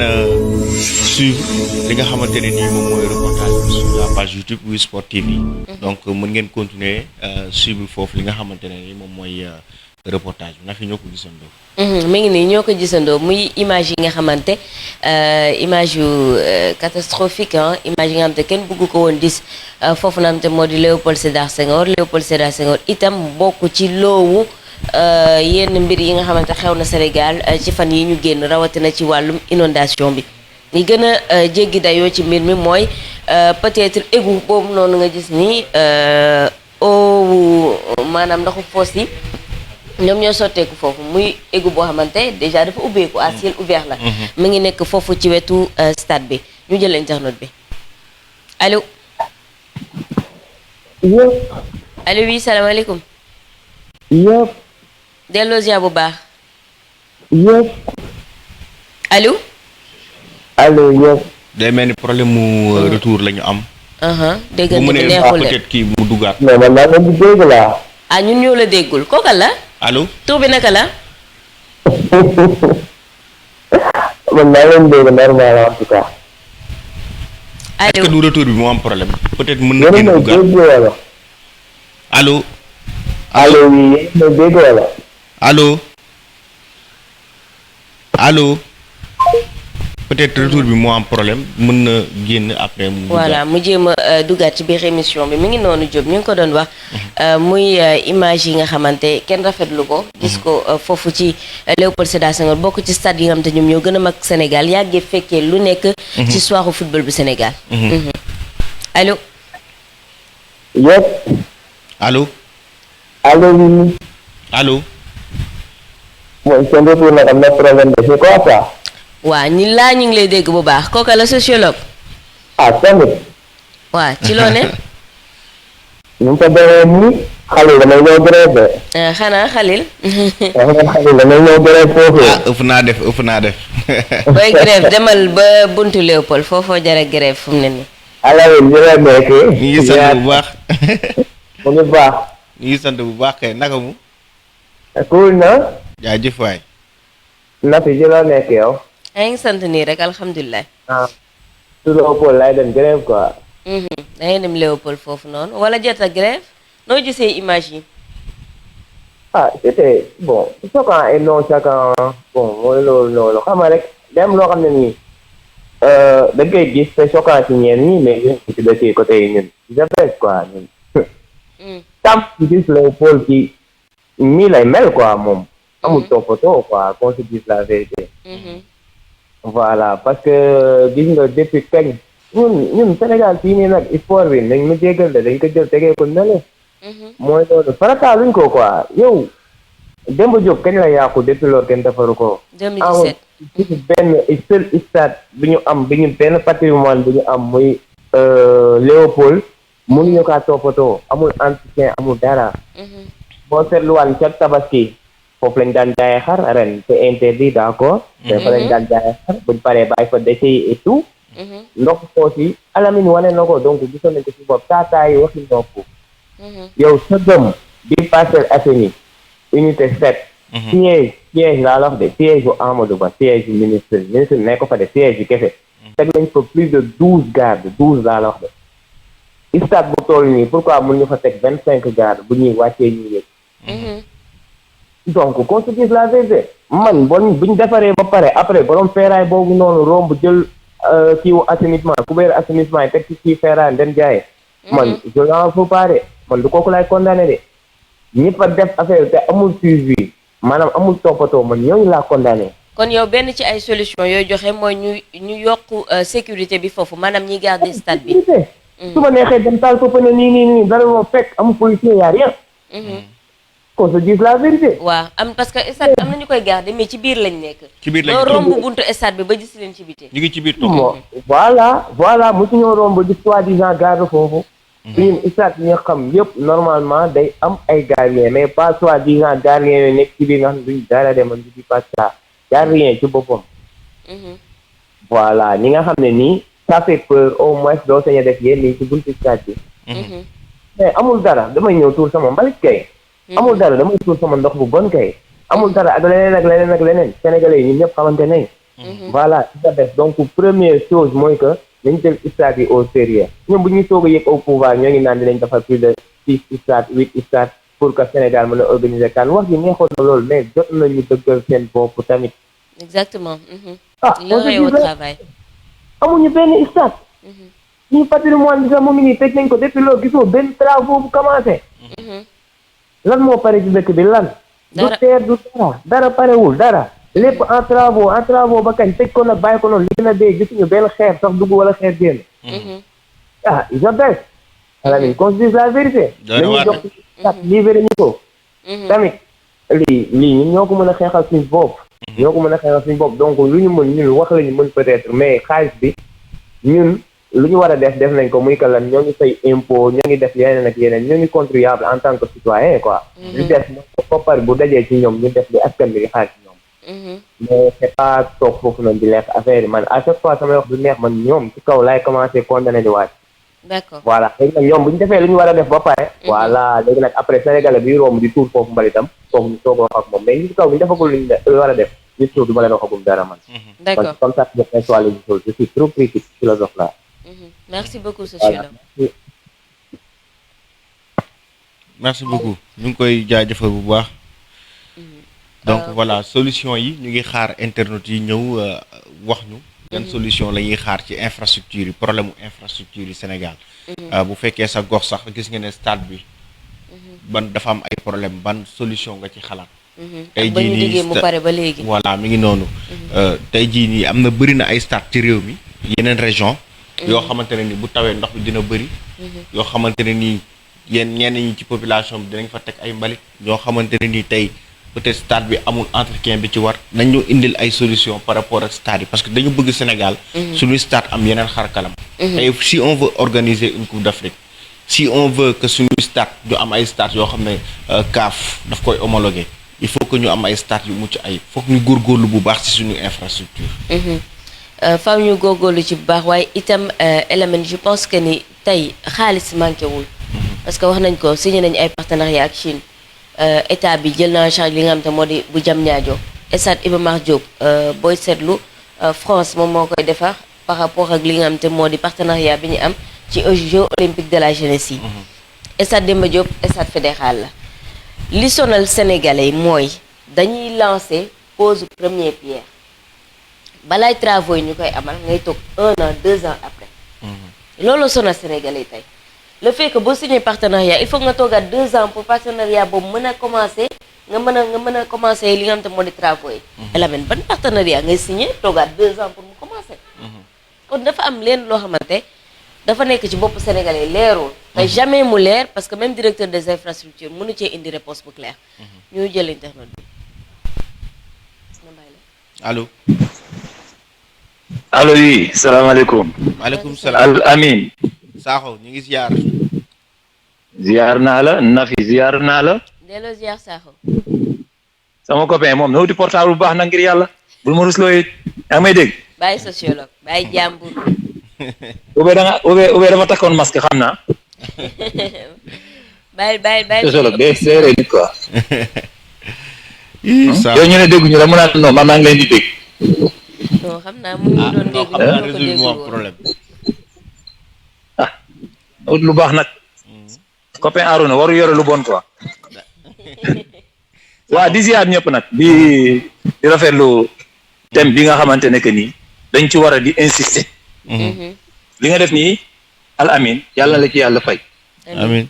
suivre li nga xamante ne nii moom mooy reportage bi sur la page YouTube Wii Sport TV. donc mën ngeen continuer suivre foofu li nga xamante ne nii moom mooy reportage bi na fi ñoo ko gisandoo. mi ngi nii ñoo ko gisandoo muy image yi nga xamante image yu catastrophique image yi nga xamante kenn bëgg ko woon gis foofu na xamante moo di Léopold Sédar Senghor itam bokk ci loowu yenn mbir yi nga xamante xew na Sénégal ci fan yi ñu génn rawatina ci wàllum inondation bi li gën a jéggi dayoo ci mbir mi mooy peut-être égout boobu noonu nga gis ni maanaam ndoxu foos yi ñoom ñoo sotteeku foofu muy égout boo xamante déjà dafa ubbeeku à ciel ouvert la mu ngi nekk foofu ci wetu stade bi ñu jël internet bi allo allo oui salaamaaleykum yëpp delloo ziar bu baax yëpp allo allo yëpp day mel ni problème mu retour la ñu am. déggante bi bu neexul mu peut-être kii mu duggaat. mais man maa ngi dégg laa. ah ñun ñoo la déggul kooka la. allo. tur bi naka la. man maa ngi dégg normal en tout cas. est-ce allo que du retour bi moo am problème peut-être mën na yéen génn a duggaat dégg wala. allo. allo oui yéen a dégg wala. allo. allo. peut-être retour bi moo am problème mën na génn après. mu voilà mu jéem a duggaat ci biir émission bi mi ngi noonu Diop ñu ngi ko doon wax muy image yi nga xamante kenn rafetlu ko. gis ko foofu ci Léopold Sédar Senghor bokk ci stade yi nga xamante ñoom ñoo gën a mag Sénégal yàggee fekkee lu nekk. ci soiru football bu Sénégal. allo. Yep. allo. Allo. allo. Bon, seen retour nag am na problème de c'est quoi ça? waa ñu ngi lay dégg bu baax kooka la sociologue. Ah, tamit. waa ci loo ne. ñu ko demee nii xale damay ñëw grève. xanaa Khalil. xale damay ñëw grève foofu. ëpp naa def. booy grève demal ba buntu Léopold foofoo jara grève fu mu ne nii. alors ñu la nekk. ñu ngi sant bu baax. mu ngi baax. ñu ngi sant bu baax kay naka mu. cool na. jaajëf waay. Nafi ci la nekk yow. yaa ngi sant nii rek alhamdulilah. su Léopold lay dem grève quoi. da ngay dem Léopold foofu noonu wala jot a grève noo gisee image yi. C'était bon choquant et non choquant bon mooy loolu noonu xam nga rek dem loo xam ne nii da ngay gis te choquant ci ñeen ñi mais ñun ci dëkk côté yi ñun j'apprécie quoi ñun. tam ci gis Léopold ci nii lay mel quoi moom. amul toppatoo quoi qu'on se dise la vérité. Voilà parce que gis nga depuis kañ ñun Sénégal fii nii nag sport bi nañ ma jéggal de dañ ko jël tegee ko nale mooy loolu farataaluñ ko quoi yow Demba Diop kañ la yàqu depuis loolu kenn defaru ko. 2017 benn seul stade bi ñu am bi ñu benn patrimoine bi ñu am muy Léopold mënuñu kaa toppatoo amul entretien amul dara. boo seetluwaan ca tabaski foofu lañ daan jaayee xar ren c'est interdit d'accord. mais fa lañ daan jaayee xar buñ paree bàyyi fa déchets yi et tout. ndox aussi Alamine wane na ko donc gisoon nañ ko si bopp taataay waxi nopp. yow sa gëm bi Parcelles Assainies unité 7. siège laa la wax de siège bu Amadou Ba siège bu ministre nekk ko fa de siège bi kese. teg nañ fa plus de 12 gardes 12 laa la wax de. stade bu toll nii pourquoi mun ñu fa teg 25 gardes bu ñuy wàccee ñuy yëg. donc qu'on se dise la vérité man buñ defaree ba pare après borom feeraay boobu noonu romb jël kiiwu assainissement kubéeru assainissement yi teg ci kii feeraay den jaayee. man je n'en veux pas de man du kooku laay condamné de ñëpp a def affaire te amul suivi maanaam amul toppatoo man ñooñu laa condamné. kon yow benn ci ay solution yooyu joxe mooy ñu yokk sécurité bi foofu maanaam ñi garder stade bi. su ma neexee dem taal foofu ne nii dara moo fekk amul policier y a rien. qu'on se dise la vérité. waaw am parce que stade am na ñu koy garder mais ci biir lañ nekk. ci biir lañ nekk romb buntu stade bi ba gis leen ci biti. ñu ngi ci biir toog. voilà mosu ñoo romb di soi-disant garde foofu. ñun stade yi nga xam yëpp normalement day am ay gardien mais pas soi-disant gardien yooyu nekk ci biir nga xam ne duñ dara de man di di pas ça gardien ci boppam. voilà ñi nga xam ne nii ça fait peur au moins doo sañ a def yéen nii ci buntu stade bi. mais amul dara damay ñëw tuur sama mbalit kay. amul dara damay tuur sama ndox bu bon kay. amul dara ak leneen sénégalais yi ñun ñëpp xamante nañ. voilà ci sa def donc première chose mooy que nañ jël stade yi au sérieux ñoom bu ñuy soog a yëg au pouvoir ñoo ngi naan dinañ defar plus de 6 stades 8 stades pour que Sénégal mën a organiser kan wax ji neexoon na loolu mais jot nañu dëggal seen bopp tamit. exactement. on travail. amuñu benn stade. ñu patrimoine bi sax mu ngi nii tëj nañ ko depuis loolu gisoo benn travaux bu commencé. lan moo pare ci dëkk bi lan. du teer du dara parewul dara. lépp en travaux ba kañ tëj ko nag bàyyi ko noonu li gën a dee gisuñu benn xeer sax dugg wala xeer génn. Isabelle. Alamine qu'on se dise la vérité. dañuy jox libéré ñu ko. tamit lii ñun ñoo ko mën a xeexal suñu bopp. donc lu ñu mën ñun wax la ñu mën peut-être mais xaalis bi ñun lu ñu war a def nañ ko muy que lan ñoo ngi fay impôt ñoo ngi def yeneen ak yeneen ñoo ngi contribuable en tant que citoyen quoi. lu def koppar bu dajee ci ñoom ñu def li askan bi di xaar ci ñoom. mais c'est pas toog foofu noonu di lekk affaire yi man à chaque fois samay wax du neex man ñoom ci kaw laay commencé condamné di waaj. d'accord voilà léegi nag ñoom bu ñu defee lu ñu war a def ba pare. voilà léegi nag après Sénégalais bi romb di tuur foofu mbalitam foog ñu soog a wax ak moom mais ñu ci kaw bu ñu defagul lu ñu war a def ñu tuur du ma leen waxagum dara man. d'accord comme ça je perçois les choses je suis trop critique philosophe là. merci beaucoup sociologue. merci beaucoup ñu ngi koy jaajëfal bu baax. donc voilà solution yi ñu ngi xaar internet yi ñëw wax ñu yan solution la ñuy xaar ci infrastructure yi problème mu infrastructure yi Sénégal bu fekkee sa gox sax gis nga ne stade bi ban dafa am ay problème ban solution nga ci xalaat tey ba ñu jii liggéey mu pare ba léegi. voilà mi ngi noonu tey jii nii am na bëri na ay stade ci réew mi yeneen région yoo xamante ne ni bu tawee ndox bi dina bëri yoo xamante ne nii yéen ñenn ñi ci population bi dinañ fa teg ay mbalit yoo xamante ne nii tey peut-être stade bi amul entretien bi ci war nañ ñu indil ay solution par rapport ak stade yi parce que dañu bëgg Sénégal suñuy stade am yeneen xarkalam tey si on veut organiser une coupe d'Afrique si on veut que suñuy stade du am ay stade yoo xam ne CAF daf koy homologué il faut que ñu am ay stade yu mucc ay foog ñu góorgóorlu bu baax ci suñu infrastructure faaw ñu góorgóorlu ci bu baax waaye itam élément je pense que ni tey xaalis manqué wul parce que wax nañ ko signé nañ ay partenariat ak Chine état bi jël na en charge li nga xam te moo di bu Diamniadio stade Iba Mar Diop booy seetlu France moom moo koy defar par rapport ak li nga xam te moo di partenariat bi ñu am ci Jeux olympiques de la jeunesse yi stade Demba Diop stade fédéral la li sonal sénégalais yi mooy dañuy lancer pose première pierre balaay travaux yi ñu koy amal ngay toog 1 an 2 ans après loolu sonal sénégalais yi tey le fait que boo signé partenariat il faut nga toogaat 2 ans pour partenariat boobu mën a commencer nga mën a commencer li nga xam te moo di travaux yi Elamine ban partenariat ngay signé toogaat 2 ans pour mu commencer kon dafa am leen loo xamante dafa nekk ci bopp sénégalais leerul te jamais mu leer parce que même directeur des infrastructures mënu cee indi réponse bu claire ñu jël internet bi allo allo oui salaamaaleykum. maaleykum salaam al amin. Sakho ñu ngi ziar. ziar naa la Nafi ziar naa la. delloo ziar Sakho. sama copain moom na wuti portable bu baax na ngir yàlla. bul ma rusloo it yaa ngi may dégg. bàyyi sociologue bàyyi jàmbur. ube dafa takkoon masque xam naa. bàyyi sociologue day seere nit quoi. Sakho yow ñu ne dégguñu la mu naan non man maa ngi leen di dégg. non xam naa mu ngi doon dégg ñu ko déggul problème wut lu baax nag copain Arouna waru yore lu bon quoi waa di ziar ñëpp nag di rafetlu thème bi nga xamante ne que nii dañ ci war a di insister li nga def nii al amin yàlla la ci yàlla fay amiin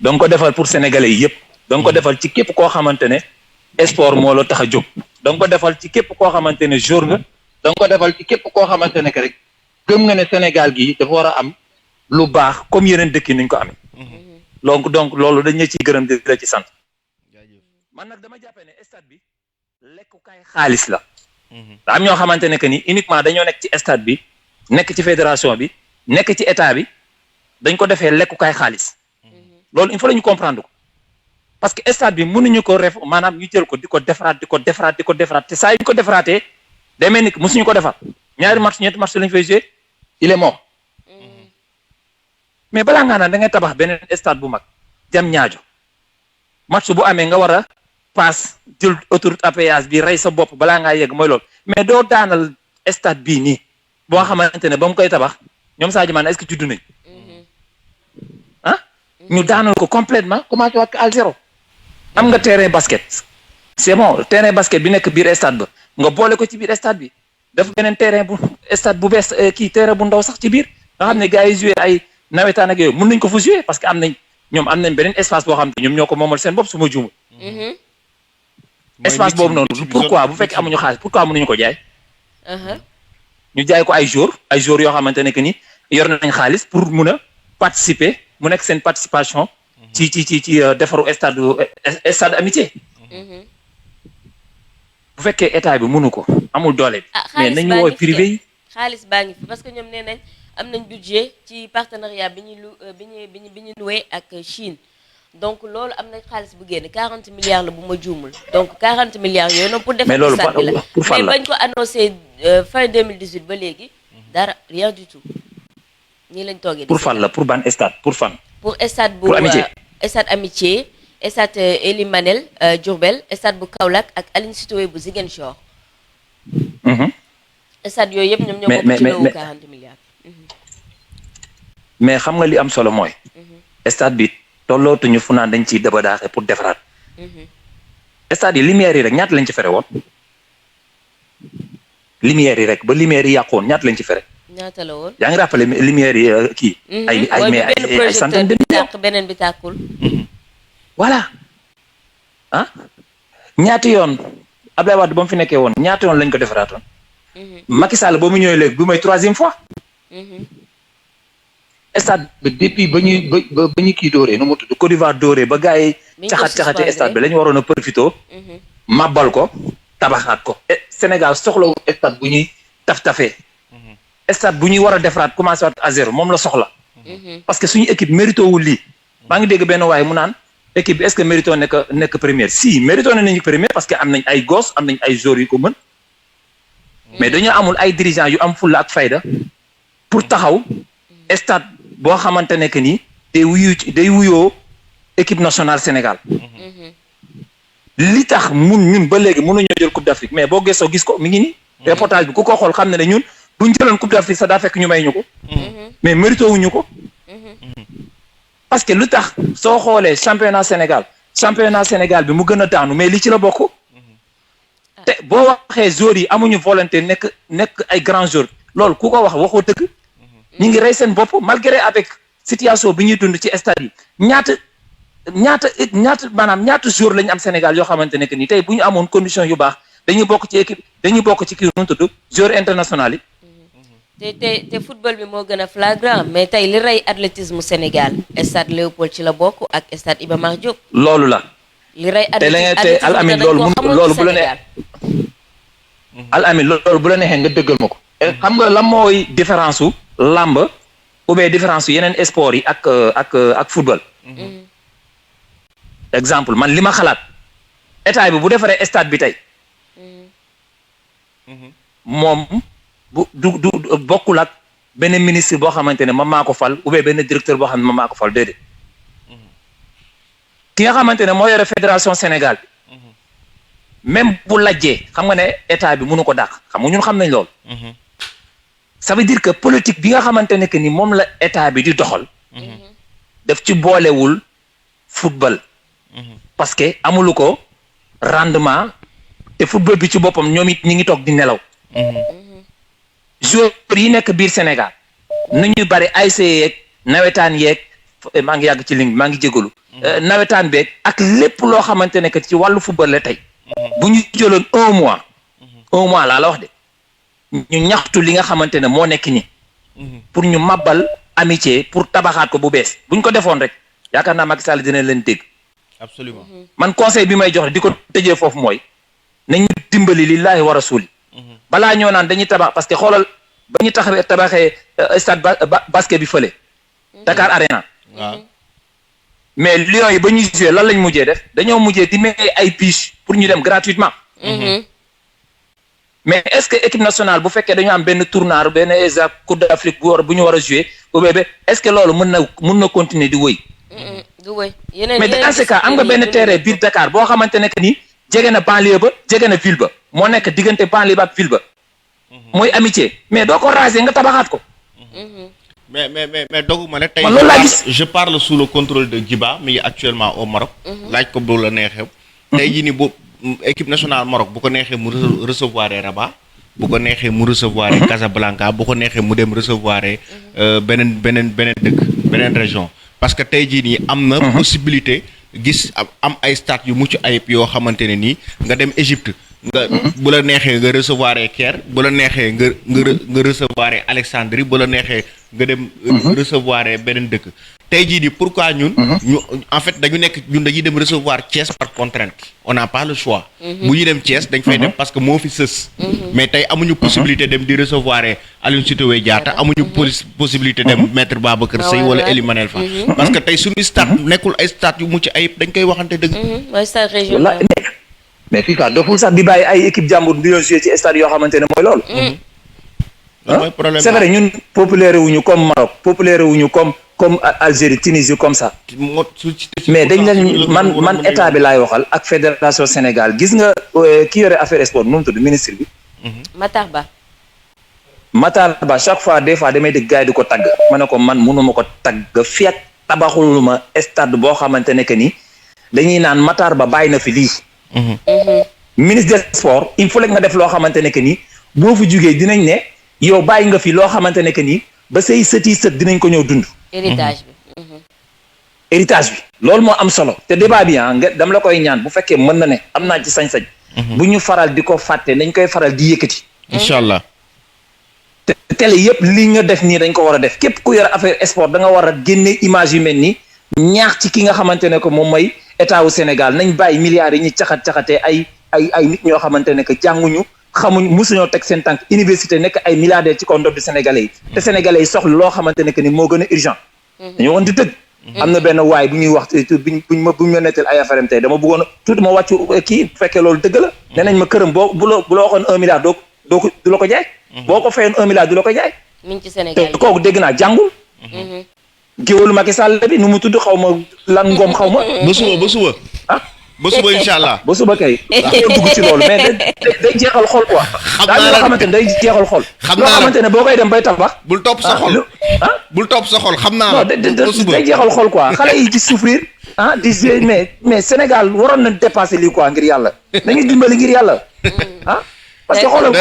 donc ko defal pour sénégalais yi yëpp donc ko defal ci képp koo xamante ne sport moo la tax a jóg donc ko defal ci képp koo xamante ne jour nga donc ko defal ci képp koo xamante ne que rek gëm nga ne Sénégal gi dafa war a am lu baax comme yeneen dëkk yi niñ ko amee donc loolu dañ la ciy gërëm di la ci sant man nag dama jàppee ne stade bi lekkukaay xaalis la da am ñoo xamante ne que ni uniquement dañoo nekk ci stade bi nekk ci fédération bi nekk ci état bi dañ ko defee lekkukaay xaalis loolu il faut la ñu comprendre ko parce que stade bi mënuñu ko ref maanaam ñu jël ko di ko defaraat te saa yu ñu ko defaraatee day mel ni mosuñu ko defar ñaari match ñetti match lañu fay jouer il est mort mais balaa ngaa naan da ngay tabax beneen stade bu mag Diamniadio match bu amee nga war a paas jël autoroute à péage bi rey sa bopp balaa ngaa yegg mooy loolu mais doo daanal stade bii nii boo xamante ne ba mu koy tabax ñoom Sadio Mané est-ce que juddu nañ ñu daanal ko complètement commencé waat ko à zéro am nga terrain basket c'est bon terrain basket bi nekk biir stade ba nga boole ko ci biir stade bi def beneen terrain bu stade bu bees kii terrain bu ndaw sax ci biir nga xam ne gars yi joué ay nawetaan ak yooyu mën nañ ko fa jouer parce que am nañ beneen espace boo xam ne ñoom ñoo ko moomal seen bopp su ma juumul espace boobu noonu pourquoi bu fekkee amuñu xaalis pourquoi mënuñu ko jaay ñu jaay ko ay joueurs yoo xamante ne que ni yor nañ xaalis pour mun a participer mu nekk seen participation ci defaru stade amitié bu fekkee état bi mënu ko amul doole mais nañu woo privé yi xaalis baa ngi fi parce que ñoom nee nañ am nañ budget ci partenariat bi ñu loué ak Chine donc loolu am nañ xaalis bu génn 40 milliards la bu ma juumul donc 40 milliards yooyu noonu pour defar stade bi la mais bañ ko annoncé fin 2018 ba léegi dara rien du tout ñii lañ toogee pour fan la pour ban stade pour fan pour stade bu stade amitié stade Ely Manel Diourbel stade bu Kaolack ak Aline Sitoé bu Ziguinchor stade yooyu yëpp ñoom ñoo bokk ci loolu 40 milliards mais xam nga li am solo mooy stade bi tollootuñu fu naan dañ ciy dabadaaxe pour defaraat stade yi lumière yi rek ñaata lañ ci fere woon lumière yi rek ba lumière yi yàqoon ñaata lañ ci fere. ñaata la woon. yaa ngi rappelé lumière yi kii. ay centaine de millions beneen bi tàkkul. voilà ah ñaati yoon Abdoulaye Wade ba mu fi nekkee woon ñaata yoon lañ ko defaraatoon. Macky Sall ba mu ñëwee léegi bu may 3e fois. stade bi depuis ba ñu kii dóoree nu mu tudd Côte d'Ivoire dóoree ba gars yi caxate stade bi la ñu waroon a profité màbbal ko tabaxaat ko Sénégal soxlawul stade bu ñuy taf-tafee stade bu ñuy war a defaraat commencé waat à zéro moom la soxla parce que suñu équipe mérito wul lii maa ngi dégg benn waaye mu naan équipe bi est-ce que mérito nekk première si mérito nañu première parce que am nañ ay gos am nañ ay joueurs yu ko mën mais dañoo amul ay dirigeants yu am fulla ak fayda pour taxaw stade boo xamante ne que ni day wuyoo équipe nationale Sénégal li tax ñun ba léegi mënuñoo jël coupe d'Afrique mais boo gëstoo gis ko mi ngi nii reportage bi ku ko xool xam ne ñun buñ jëloon coupe d'Afrique sax daa fekk ñu may ñu ko mais mérito wuñu ko parce que lu tax soo xoolee championnat Sénégal bi mu gën a daanu mais li ci la bokk te boo waxee joueurs yi amuñu volonté nekk ay grands joueurs loolu ku ko wax waxoo dëgg ñu ngi rey seen bopp malgré avec situation bi ñuy dund ci stade yi ñaata joueurs lañu am Sénégal yoo xamante ne que ni tey bu ñu amoon condition yu baax dañuy bokk ci kii nu tudd joueurs internationaux yi. te football bi moo gën a flagrant mais tey li rey athlétisme Sénégal stade Léopold ci la bokk ak stade Iba Mar Diop. loolu la. li rey te Al Amine loolu bu la nee Al Amine loolu bu la neexee nga dëggal ma ko. xam nga lan mooy différence su làmb ou bien différence su yeneen sport yi ak football. exemple man li ma xalaat état bi bu defaree stade bi tey moom du bokkul ak benn ministre boo xamante ne man maa ko fal ou bien benn directeur boo xam ne man maa ko fal déedéet ki nga xamante ne moo yore fédération Sénégal bi même bu lajjee xam nga ne état bi mënu ko dàq xam nga ñun xam nañ lool. ça veut dire que politique bi nga xamante ne que ni moom la état bi di doxal. daf ci boolewul football. parce que amulu ko rendement te football bi ci boppam ñoom it ñi ngi toog di nelaw. joueurs yi nekk biir Sénégal nu ñuy bari ASC yeeg nawetaan yeeg maa ngi yàgg ci ligne bi maa ngi jégalu. nawetaan beeg ak lépp loo xamante ne que ci wàllu football la tey. bu ñu jëloon 1 mois. 1 mois laa la wax de. ñu ñaxtu li nga xamante ne moo nekk nii. pour ñu màbbal amitié pour tabaxaat ko bu bees buñ ko defoon rek yaakaar naa Macky Sall dina leen dégg. absolument man conseil bi may joxe di ko tëjee foofu mooy nañu dimbali lillahi wa rasuli. balaa ñoo naan dañuy tabax parce que xoolal ba ñu tabaxee stade basket bi fële. Dakar Arena. waaw mais Lions yi ba ñuy joué lan lañ mujjee def dañoo mujjee di may ay biche pour ñu dem gratuitement. mais est-ce que équipe nationale bu fekkee dañu am benn tournoi benn exact Coupe d'Afrique bu ñu war a jouer au bébé est-ce que loolu mën na continuer di wëy. du wëy yeneen mais dans ce cas am nga benn terrain biir Dakar boo xamante ne que ni jege na banlieue ba jege na ville ba moo nekk diggante banlieue ba ak ville ba. mooy amitié mais doo ko raser nga tabaxaat ko. mais doguma ne tey man loolu laa gis. je parle sous le contrôle de Djiba mi ngi actuellement au Maroc. laaj ko bu la neexee. tey jii nii boobu équipe nationale Maroc bu ko neexee mu recevoir Rabat bu ko neexee mu recevoir Casablanca bu ko neexee mu dem recevoir beneen dëkk beneen région parce que tey jii nii am na possibilité gis am ay stade yu mucc ayib yoo xamante ne nii nga dem Égypte nga bu la neexee nga recevoir Caire bu la neexee nga recevoir Alexandrie bu la neexee nga dem recevoir beneen dëkk tey jii nii pourquoi ñun en fait dañuy dem recevoir Thiès par contrainte on n'a pas le choix bu ñu dem Thiès dañ fay dem parce que moo fi sës mais tey amuñu possibilité dem di recevoir Aline Sitoé Diatta amuñu possibilité dem Maître Babacar Seye wala Elie Manel Fall parce que tey suñu stade nekkul ay stade yu mucc ayib dañ koy waxante dëgg mooy stade régional mais fii quoi doful sax di bàyyi ay équipe jàmbur di jouer ci stade yoo xamante ne mooy loolu mooy problème c'est vrai ñun populaire wuñu comme Maroc populaire wuñu comme Algérie Tunisie comme ça mais dañ leen man état bi laay waxal ak fédération Sénégal gis nga ki yore affaire sport nu mu tudd ministre bi Matar Ba chaque fois des fois damay dégg gars yi di ko tagg ma ne ko man mënuma ko tagg fi ak tabaxuluma stade boo xamante ne que ni dañuy naan Matar Ba bàyyi na fi lii ministre des sports il faut nga def loo xamante ne que ni boo fu jugee dinañ ne yow bàyyi nga fi loo xamante ne que nii ba say sëti sët dinañ ko ñëw dund. héritage bi. héritage bi loolu moo am solo te débat bi nga dama la koy ñaan bu fekkee mën na ne am naa ci sañ-sañ. bu ñu faral di ko fàtte nañ koy faral di yëkkati. incha allah. te télé yëpp li nga def nii dañ ko war a def képp ku yor affaire sport da nga war a génne image yu mel nii ñaax ci ki nga xamante ne que moom mooy état wu Sénégal nañ bàyyi milliards yi ñuy caxatee ay nit ñoo xamante ne que jànguñu xamuñu mosuñoo teg seen tànk université nekk ay milliardaires ci kaw ndodd Sénégalais yi. te Sénégalais yi soxla loo xamante ne que ni moo gën a urgent. dañoo woon di dëgg. am na benn waay bu ñuy wax buñ ma nettal ay affaire am tey dama bëggoon tuuti ma wàccu kii bu fekkee loolu dëgg la. nee nañ ma këram bu la waxoon 1 milliard du la ko jaay. boo ko fayoon 1 milliard du la ko jaay. mi ngi ci Sénégal te kooku dégg naa jàngul. géwélu Macky Sall bi nu mu tudd xaw ma lan ngoom xaw ma. ba suba. ah ba suba incha allah. ba suba kay. waaw dugg ci loolu mais day jeexal xol quoi. xam naa la loo xamante ne day jeexal xol. xam loo naa la xamante ne boo koy dem bay tabax. bul topp sa xol bul topp sa xol xam naa la. non day jeexal xol quoi xale yi di souffrir di mais Sénégal waroon na dépasser lii quoi ngir yàlla. nañu dimbali ngir yàlla. parce que xoolal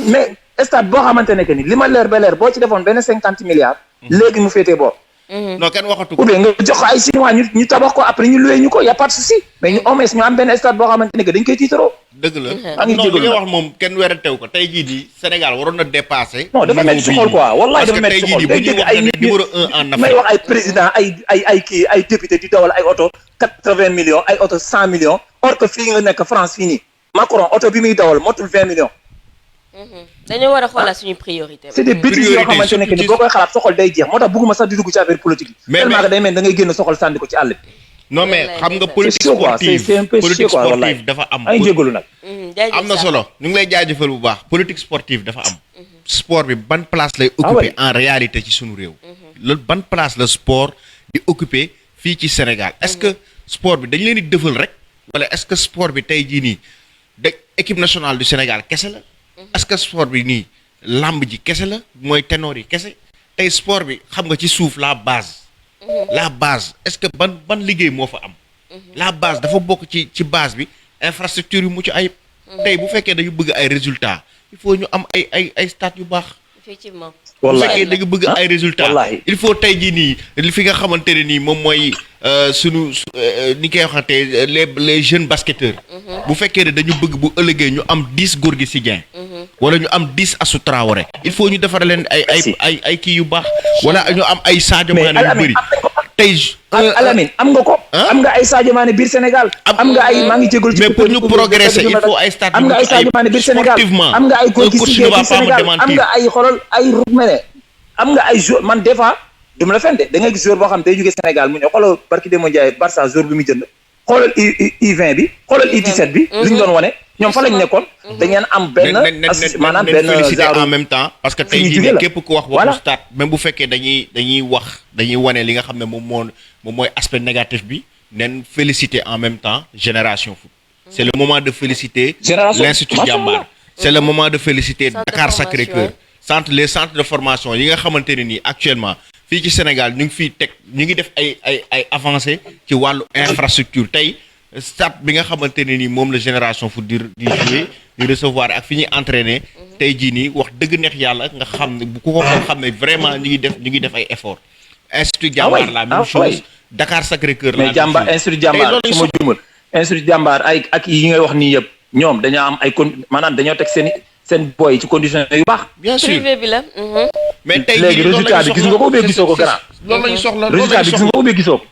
mais stade boo xamante ne que ni li ma leer ba leer boo ci defoon benn 50 milliards. léegi mu féetee boor. non kenn waxatu ko. ou bien nga jox ko ay chinois ñu tabax ko après ñu loué ñu ko y' a pas de souci mais ñu au moins ñu am benn stade boo xamante ne que dañ koy tiitaroo. dëgg la maa ngi non jégalu li nga wax moom kenn werantew ko tey jii di Sénégal waroon na dépassé. non dafa métti si xol quoi wallahi dafa métti si xol day dégg ay nit numéro 1 en Afrique may wax ay président ay député di dawal ay oto 80 millions ay oto 100 millions or que fii nga nekk France fii nii Macron oto bi muy dawal motul 20 millions. dañoo war a xoolaat suñu priorité. c'est des bêtises yoo xamante ne que ni boo koy xalaat soxol day jeex moo tax bëgguma sax di dugg ci affaire politique yi. tellement que day mel da ngay génn soxol sànni ko ci àll bi. non mais xam nga politique sportive dafa am. ay jégalu nag. am na solo ñu ngi lay jaajëfal bu baax politique sportive dafa am. sport bi ban place lay occuper en réalité ci suñu réew. loolu ban place la sport di occuper fii ci Sénégal est-ce que sport bi dañ leen di dëfal rek wala est-ce que sport bi tey jii nii de équipe nationale du Sénégal kese la. est-ce que sport bi nii làmb ji kese la mooy ténor yi kese tey sport bi xam nga ci suuf la base. la base est-ce que ban liggéey moo fa am. la base dafa bokk ci base bi infrastructure yu mucc ayib. tey bu fekkee dañu bëgg ay résultats il faut ñu am ay stades yu baax. effectivement. bu fekkee dañu bëgg ay résultats. il faut tey jii nii fi nga xamante ne nii moom mooy sunu ni koy waxatee les jeunes basketteurs. bu fekkee ne dañu bëgg bu ëllëgee ñu am 10 Gorgui Sy Dieng. wala ñu am 10 Assou Traoré. il faut ñu defar leen ay kii yu baax. wala ñu am ay Sadio Mané yu bëri. tey Alamine am nga ko. am nga ay Sadio Mané biir Sénégal. am nga ay maa ngi jégalu ci mais pour ñu progresser il faut ay stade am nga ay Sadio Mané biir Sénégal am nga ay Gorgui Sy Dieng biir Sénégal am nga ay xolal ay Roumene am nga ay joueur man des fois du ma la fen de da ngay gis joueur boo xam day jógee Sénégal mu ñëw xoolal barki Demba Ndiaye Barça joueur bi mu jënd xoolal U20 bi xoolal U17 bi li ñu doon wane ñoom fa lañ nekkoon da ngeen am benn maanaam benn féliciter en même temps parce que tey jii nii képp ku wax waxu stade même bu fekkee dañuy wane li nga xam ne moom mooy aspect négatif bi nen féliciter en même temps Génération Foot c'est le moment de féliciter l'Institut Diambar c'est le moment de féliciter Dakar Sacré-Cœur les centres de formation yi nga xamante ne nii actuellement fii ci Sénégal ñu ngi def ay avancées ci wàllu infrastructure tey stade bi nga xamante ne nii moom la Génération Foot di jouer di recevoir ak fi ñuy entraîner tey jii nii wax dëgg neex yàlla nga xam ne bu ko xam ne vraiment ñu ngi def ay efforts. Institut Diambar la même chose Dakar Sacré-Cœur la mais Diambar Institut Diambar su ma juumul Institut Diambar ak yi ngay wax nii yëpp ñoom dañoo am ay maanaam dañoo teg seen boy ci condition yu baax. bien sûr privé bi la. mais tey léegi résultat bi gis nga ko bee gisoo ko grand. loolu lañu soxla résultat bi gis nga ko bee gisoo ko.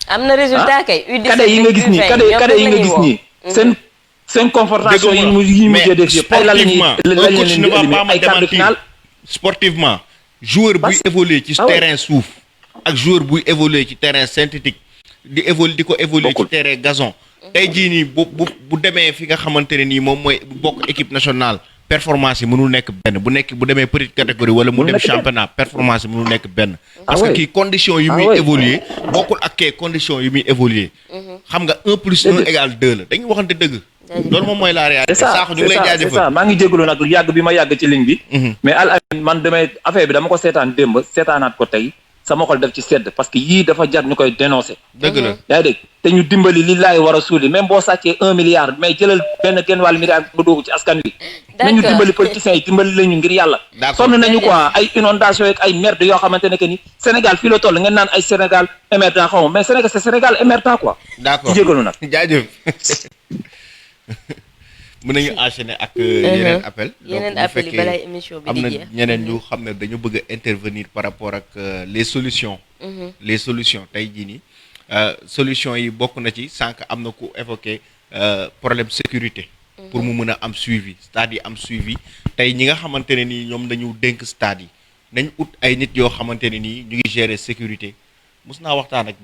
am na résultat kay. cadet yi nga gis nii cadet yi nga gis nii. seen confrontation yi ñu mujjee def yëpp ay lan lañu leen ay quart de finale. sportivement joueur buy évoluer ci terrain suuf ak joueur buy évoluer ci terrain synthétique di ko évoluer ci terrain gazon. tey jii nii bu demee fi nga xamante ne nii moom mooy bokk équipe nationale performance yi mënul nekk benn bu demee petite catégorie wala mu dem championnat performance yi mënul nekk benn. parce que kii condition yi muy évoluer bokkul ak kee condition yi muy évoluer. xam nga 1 plus 1 égale 2 la dañuy waxante dëgg. loolu moom mooy la réalité. saako ñu ngi lay jaajëfal c'est ça maa ngi jégalu nag yàgg bi ma yàgg ci ligne bi. mais man damay affaire bi dama ko seetaan démb seetaanaat ko tey sama xol def ci sedd parce que yii dafa jar ñu koy dénoncer. dëgg la yaa ngi dégg te ñu dimbali li laay war a suuli même boo sàccee 1 milliard mais jëlal benn genn wàllu milliard nga doogu ci askan wi. nañu dimbali politiciens yi dimbali lañu ngir yàlla. sonn nañu quoi ay inondation ak ay merde yoo xamante ne que ni Sénégal fii la toll ngeen naan ay Sénégal émergent xaw ma mais Sénégal c'est Sénégal émergent quoi. d'accord jégalu nag jaajëf. mën nañu enchaîner ak yeneen appel yeneen appel yi balay émission bi am di na jeex ñeneen ñu xam ne dañu bëgg a intervenir par rapport ak les solutions les solutions tey jii nii solution yi bokk na ci sànq am na ku évoqué problème sécurité pour mu mën a am suivi stade yi am suivi tey ñi nga xamante ne nii ñoom dañu dénk stade yi nañ ut ay nit yoo xamante ne nii ñu ngi gérer sécurité mos naa waxtaan ak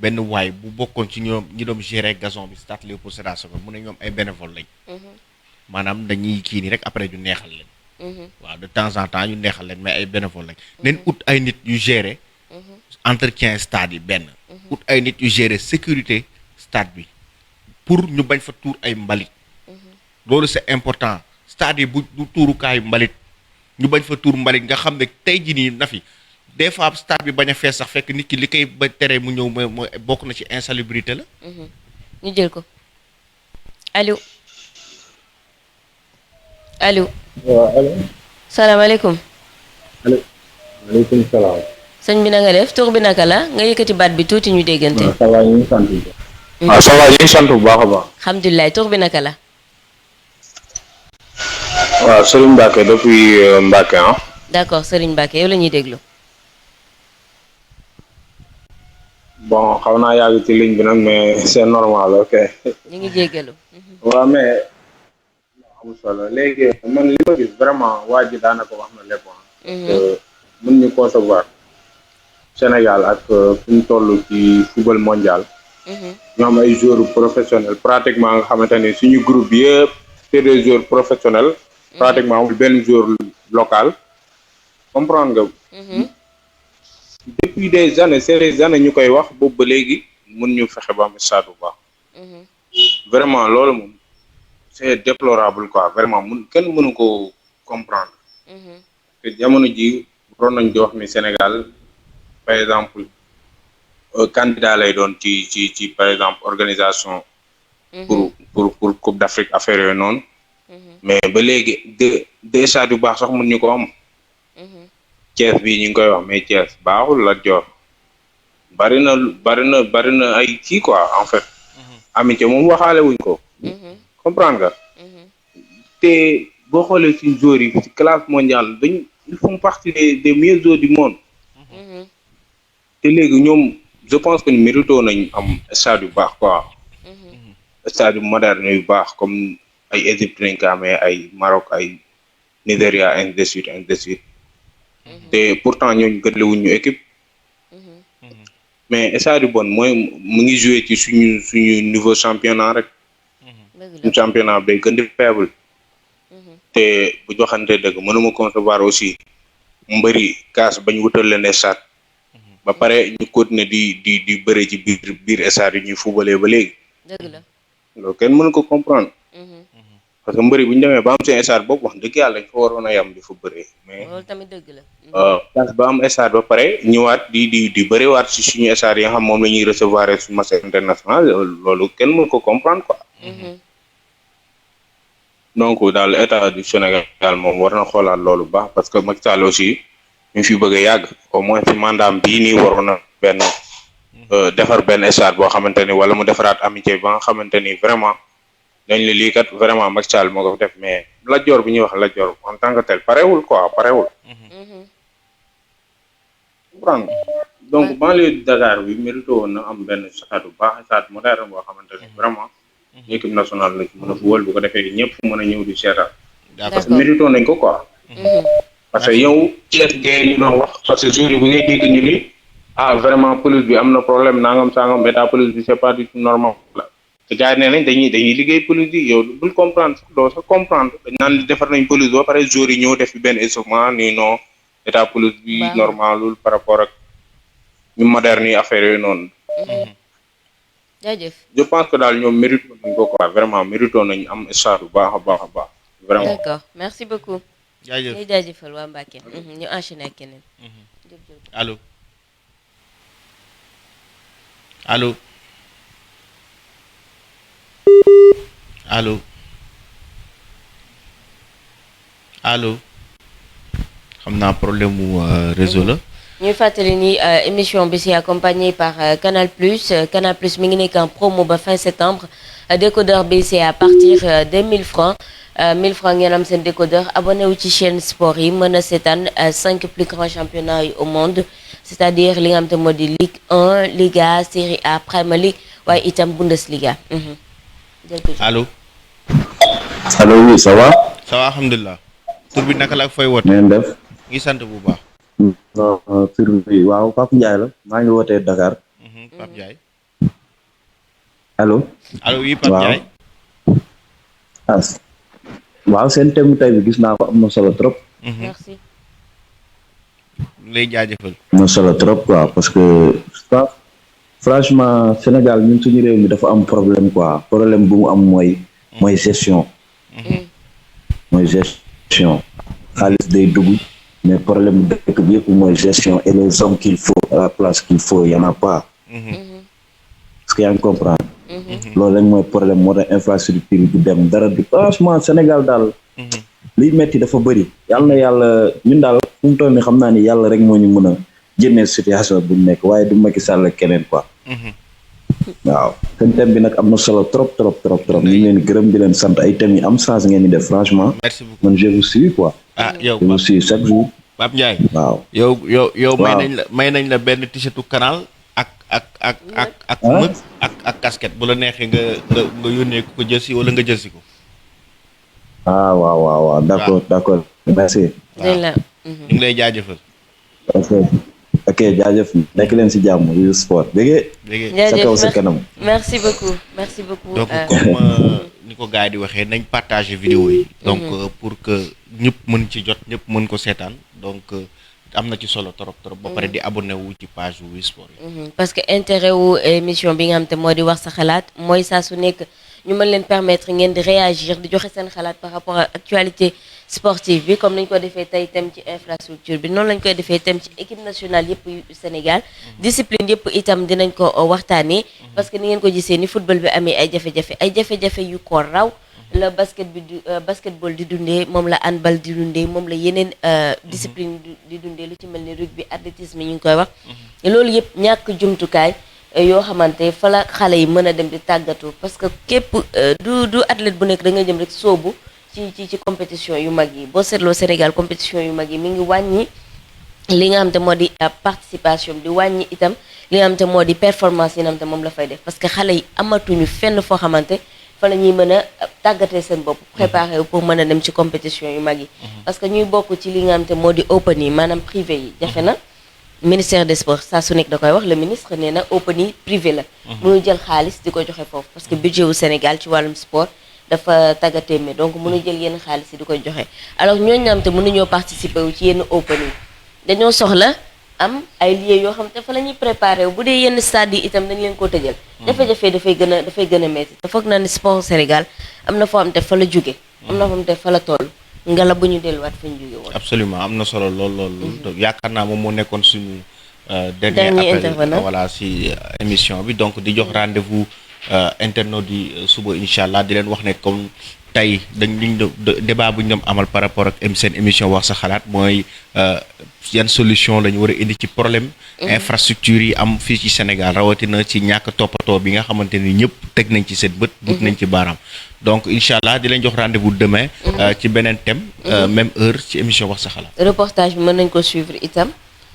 benn waay bu bokkoon ci ñoom ñi doon gérer gazon bi stade Léopold Sédar Senghor mu ne ñoom ay bénévole lañ maanaam dañuy kii nii rek après ñu neexal leen waaw de temps en temps ñu neexal leen mais ay bénévole lañ nen ut ay nit yu gérer entretien stade yi benn ut ay nit yu gérer sécurité stade bi pour ñu bañ fa tuur ay mbalit loolu c'est important stade yi bu du tuurukaayu mbalit ñu bañ fa tuur mbalit nga xam ne tey jii nii na fi des fois stade bi bañ a fees sax fekk nit ki li koy ba tere mu ñëw mooy bokk na ci insalubrité la. ñu jël ko allo allo. waaw allo. salaamaaleykum. maaleykum salaam. sëñ bi na nga def tur bi naka la nga yëkkati baat bi tuuti ñu déggante. waaw ça va ñu ngi sant. waaw ça va ñu ngi sant bu baax a baax. alhamdulilah tur bi naka la. waaw Serigne Mbacke depuis Mbacke ah. d'accord Serigne Mbacke yow la ñuy déglu. bon xaw naa yàgg ci ligne bi nag mais c'est normal ok. ñu ngi jéggalu. waaw mais amul solo léegi man li ma gis vraiment waa ji daanaka wax na lépp mën ñu concevoir Sénégal ak fi ñu toll ci football mondial. ñoo am ay joueurs professionnels pratiquement nga xamante ni suñu groupe yëpp c'est des joueurs professionnels. pratiquement amul benn joueur local. comprendre nga. depuis des années c'est des années ñu koy wax boobu ba léegi mun ñu fexe ba am stade bu baax. vraiment loolu moom c'est déplorable quoi vraiment kenn mënu ko comprendre. te jamono ji waroon nañ di wax ni Sénégal par exemple candidat lay doon ci par exemple organisation. pour Coupe d'Afrique affaire yooyu noonu. mais ba léegi des stades yu baax sax mun ñu ko am. Thiès bii ñu ngi koy wax mais Thiès baaxul la joor bari na ay kii quoi en fait. amitié moom waxaale wuñ ko. comprendre nga. te boo xoolee suñ joueurs yi ci classe mondiale ils font partie des meilleurs joueurs du monde. te léegi ñoom je pense que ñu mérito nañ am stade yu baax quoi. stade yu moderne yu baax comme ay Égypte nañ ko amee ay Maroc ay Nigéria ainsi de suite. te pourtant ñooñu gënlewuñ ñu équipe. mais stade yu bon mooy mu ngi joué ci suñu niveau championnat rek. suñu championnat day gën di faible. te bu joxante dëgg mënuma concevoir aussi mbëri kaas bañ wutal leen stade. ba pare ñu continuer di bëre ci biir stade yi ñuy fubalee ba léegi. dëgg la loolu kenn mënu ko comprendre. parce que mbëri bu ñu demee ba am seen stade boobu wax dëgg yàlla dañ fa waroon a yam di fa bëree mais loolu tamit dëgg la. kaas ba am stade ba pare ñëwaat di bëriwaat si suñu stade yi nga xam moom la ñuy recevoir suñu match international loolu kenn mënu ko comprendre quoi. donc daal état du Sénégal moom war na xoolaat loolu baax parce que Macky Sall aussi ñu fi bëgg a yàgg au moins ci mandaam bii nii waroon na defar benn stade boo xamante ni wala mu defaraat amitié ba nga xamante ni vraiment dañ la lii kat vraiment Macky Sall moo ko def mais Lat Dior bi ñuy wax Lat Dior en tant que tel parewul quoi parewul. comprendre donc banlieue Dakar bi mérité woon na am benn stade bu baax stade moderne boo xamante ni vraiment. équipe nationale la ci mën a football bu ko defee ñëpp mën a ñëw di seetaan. parce que mérito nañ ko quoi. parce que yow Thiès gars ñu doon wax parce que jour yi bu ngay dégg ñu ni vraiment pelouse bi am na problème nangam sangam état pelouse bi c'est pas du tout normal la te gars yi nee nañ dañuy liggéey pelouse bi yow bul comprendre sax doo sax comprendre dañ naan defar nañ pelouse ba pare jour yi ñëw def fi benn échauffement ni non état pelouse bi normalul par rapport ak ñu moderne yi affaire yooyu noonu. jaajëf je pense que daal ñoom mérito nañ ko quoi vraiment mérito nañ am stade bu baax a baax. vraiment d'accord merci beaucoup. jaajëf ñu jaajëfal waa Mbacke. ñu enchaîner ak keneen. allo allo allo allo xam naa problème mu réseau la. ñuy fàttali ni émission bi c'est accompagné par Canal Plus. Canal Plus mi ngi nekk en promo ba fin septembre décodeur bi c'est à partir de 1000 francs 1000 francs ngeen am seen décodeur abonné wu ci chaîne sport yi mën a seetaan 5 plus grands championnats yi au monde c'est-à-dire li nga xam te moo di Ligue 1 Liga Série A Premier League waaye itam Bundesliga. allo. allo oui ça va. ça va alhamdulilah. tur bi naka la ak fooy woote. ngeen def. ngi sant bu baax. non tur bi waaw Pape Ndiaye la maa ngi wootee Dakar. Pape Ndiaye. allo. allo oui Pape Ndiaye. waaw seen thème tey bi gis naa ko am na solo trop. merci. lay jaajëfal. am na solo trop quoi parce que franchement Sénégal ñun suñu réew mi dafa am problème quoi problème bu mu am mooy gestion. mooy gestion xaalis day dugg mais problème dëkk bi yëpp mooy gestion et les hommes qu'il faut à la place qu'il faut y en a pas. est-ce que yaa ngi comprendre. loolu lañ mooy problème moo tax infrastructure yi du dem dara du franchement Sénégal daal. liy metti dafa bëri yàlla na yàlla ñun daal fu mu toll nii xam naa ni yàlla rek moo ñu mën a génnee situation bu ñu nekk waaye du Macky Sall keneen quoi. waaw seen thème bi nag am na solo trop trop trop trop ñu ngi leen gërëm di leen sant ay thèmes yi am chance ngeen di def franchement. merci beaucoup man je vous suis quoi. yow je vous suis chaque jour. Pape Ndiaye. waaw yow may nañ la benn t-shirtu canal ak mëg ak casquette bu la neexee nga yónnee ko jëlsi wala nga jëlsi ko. waaw d'accord merci. ñu ngi lay jaajëfal. ok jaajëf nekk leen si jàmm yu sport bégee sa kaw sa kanam. merci beaucoup. donc comme ni ko gars yi di waxee nañ partager vidéo yi. donc pour que ñëpp mën ci jot ñëpp mën ko seetaan donc am na ci solo trop ba pare di abonné wu ci page Wii Sport yi. parce que intérêt wu émission bi nga xam te moo di wax sa xalaat mooy saa su nekk ñu mën leen permettre ngeen di réagir di joxe seen xalaat par rapport à actualité sportive bi comme nañ ko defee tey tam ci infrastructure bi noonu lañ koy defee tam ci équipe nationale yëpp yu Sénégal discipline yëpp itam dinañ ko waxtaanee parce que ni ngeen ko gisee ni football bi amee ay jafe-jafe yu ko raw la basketball di dundee moom la handball di dundee moom la yeneen discipline di dundee lu ci mel ni rugby athlétisme ñu ngi koy wax loolu yëpp ñàkk jumtukaay yoo xamante fa la xale yi mën a dem di tàggatu parce que képp du athlète bu nekk da nga jëm rek soobu ci compétition yu mag yi boo seetloo Sénégal compétition yu mag yi mi ngi wàññi li nga xam te moo di participation di wàññi itam li nga xam te moo di performance yi nga xam te moom la fay def parce que xale yi amatuñu fenn foo xamante fa la ñuy mën a tàggatee seen bopp préparé wu pour mën a dem ci compétition yu mag yi parce que ñuy bokk ci li nga xam te moo di open yi maanaam privé yi jafe na ministère des sports saa su nekk da koy wax le ministre nee na open yi privé la mënu jël xaalis di ko joxe foofu parce que budget wu Sénégal ci wàllum sport dafa tàggatéeme donc mënu jël yenn xaalis yi di koy joxe alors ñooñu nga xam te mënuñoo participer wu ci yenn open yi dañoo soxla am ay lieux yoo xam te fa la ñuy préparé wu bu dee yenn stade yi itam dañ leen koo tëjal jafe-jafe dafay gën a metti te foog naa ne sport Sénégal am na foo xam te fa la jóge am na foo xam te fa la toll ngala bu ñu delluwaat fa ñu jóge woon absolument am na solo lool yaakaar naa moom moo nekkoon suñu dernier appel voilà si émission bi donc di jox rendez-vous internautes yi suba incha allah di leen wax ne comme tey liñ débat bu ñu doon amal par rapport ak seen émission wax sa xalaat mooy yan solution la ñu war a indi ci problème infrastructure yi am fii ci Sénégal rawatina ci ñàkk toppatoo bi nga xamante ni ñëpp teg nañ ci seen bët nañ ci baaraam donc incha allah di leen jox rendez-vous demain ci beneen thème même heure ci émission wax sa xalaat reportage bi mën nañ ko suivre itam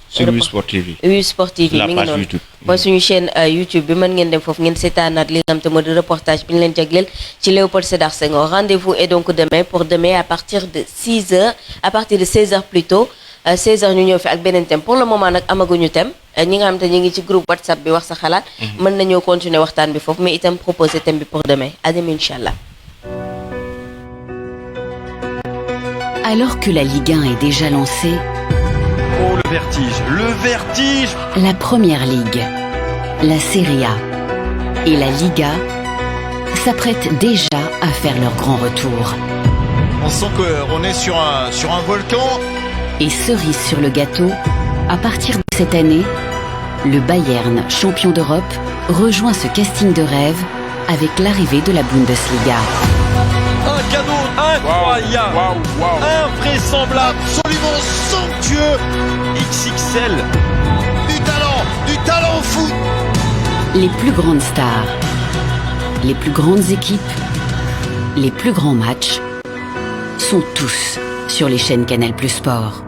sur Wii Sport TV Wii Sport TV mi ngi noonu mooy suñu chaîne YouTube bi mën ngeen dem foofu ngeen seetaanaat li nga xam te moo di reportage bi ñu leen jagleel ci Léopold Sédar Senghor rendez-vous est donc demain à partir de 6h à partir de 16h plutôt 16h ñu ñëw fi ak beneen thème pour le moment nag amaguñu thème ñi nga xam te ñu ngi ci groupe WhatsApp bi wax sa xalaat mën nañoo continuer waxtaan bi foofu mais itam proposer thème bi pour demain à demain inchallah. Alors que la Ligue 1 est déjà lancée, oh le vertige! La Première Ligue, la Serie A et la Liga s'apprêtent déjà à faire leur grand retour. On sent qu'on est sur un volcan. Et cerise sur le gâteau, à partir de cette année, le Bayern, champion d'Europe, rejoint ce casting de rêve avec l'arrivée de la Bundesliga. Un cadeau incroyable, invraisemblable, absolument somptueux, XXL. Du talent fou. Les plus grandes stars, les plus grandes équipes, les plus grands matchs sont tous sur les chaînes Canal+ Sport.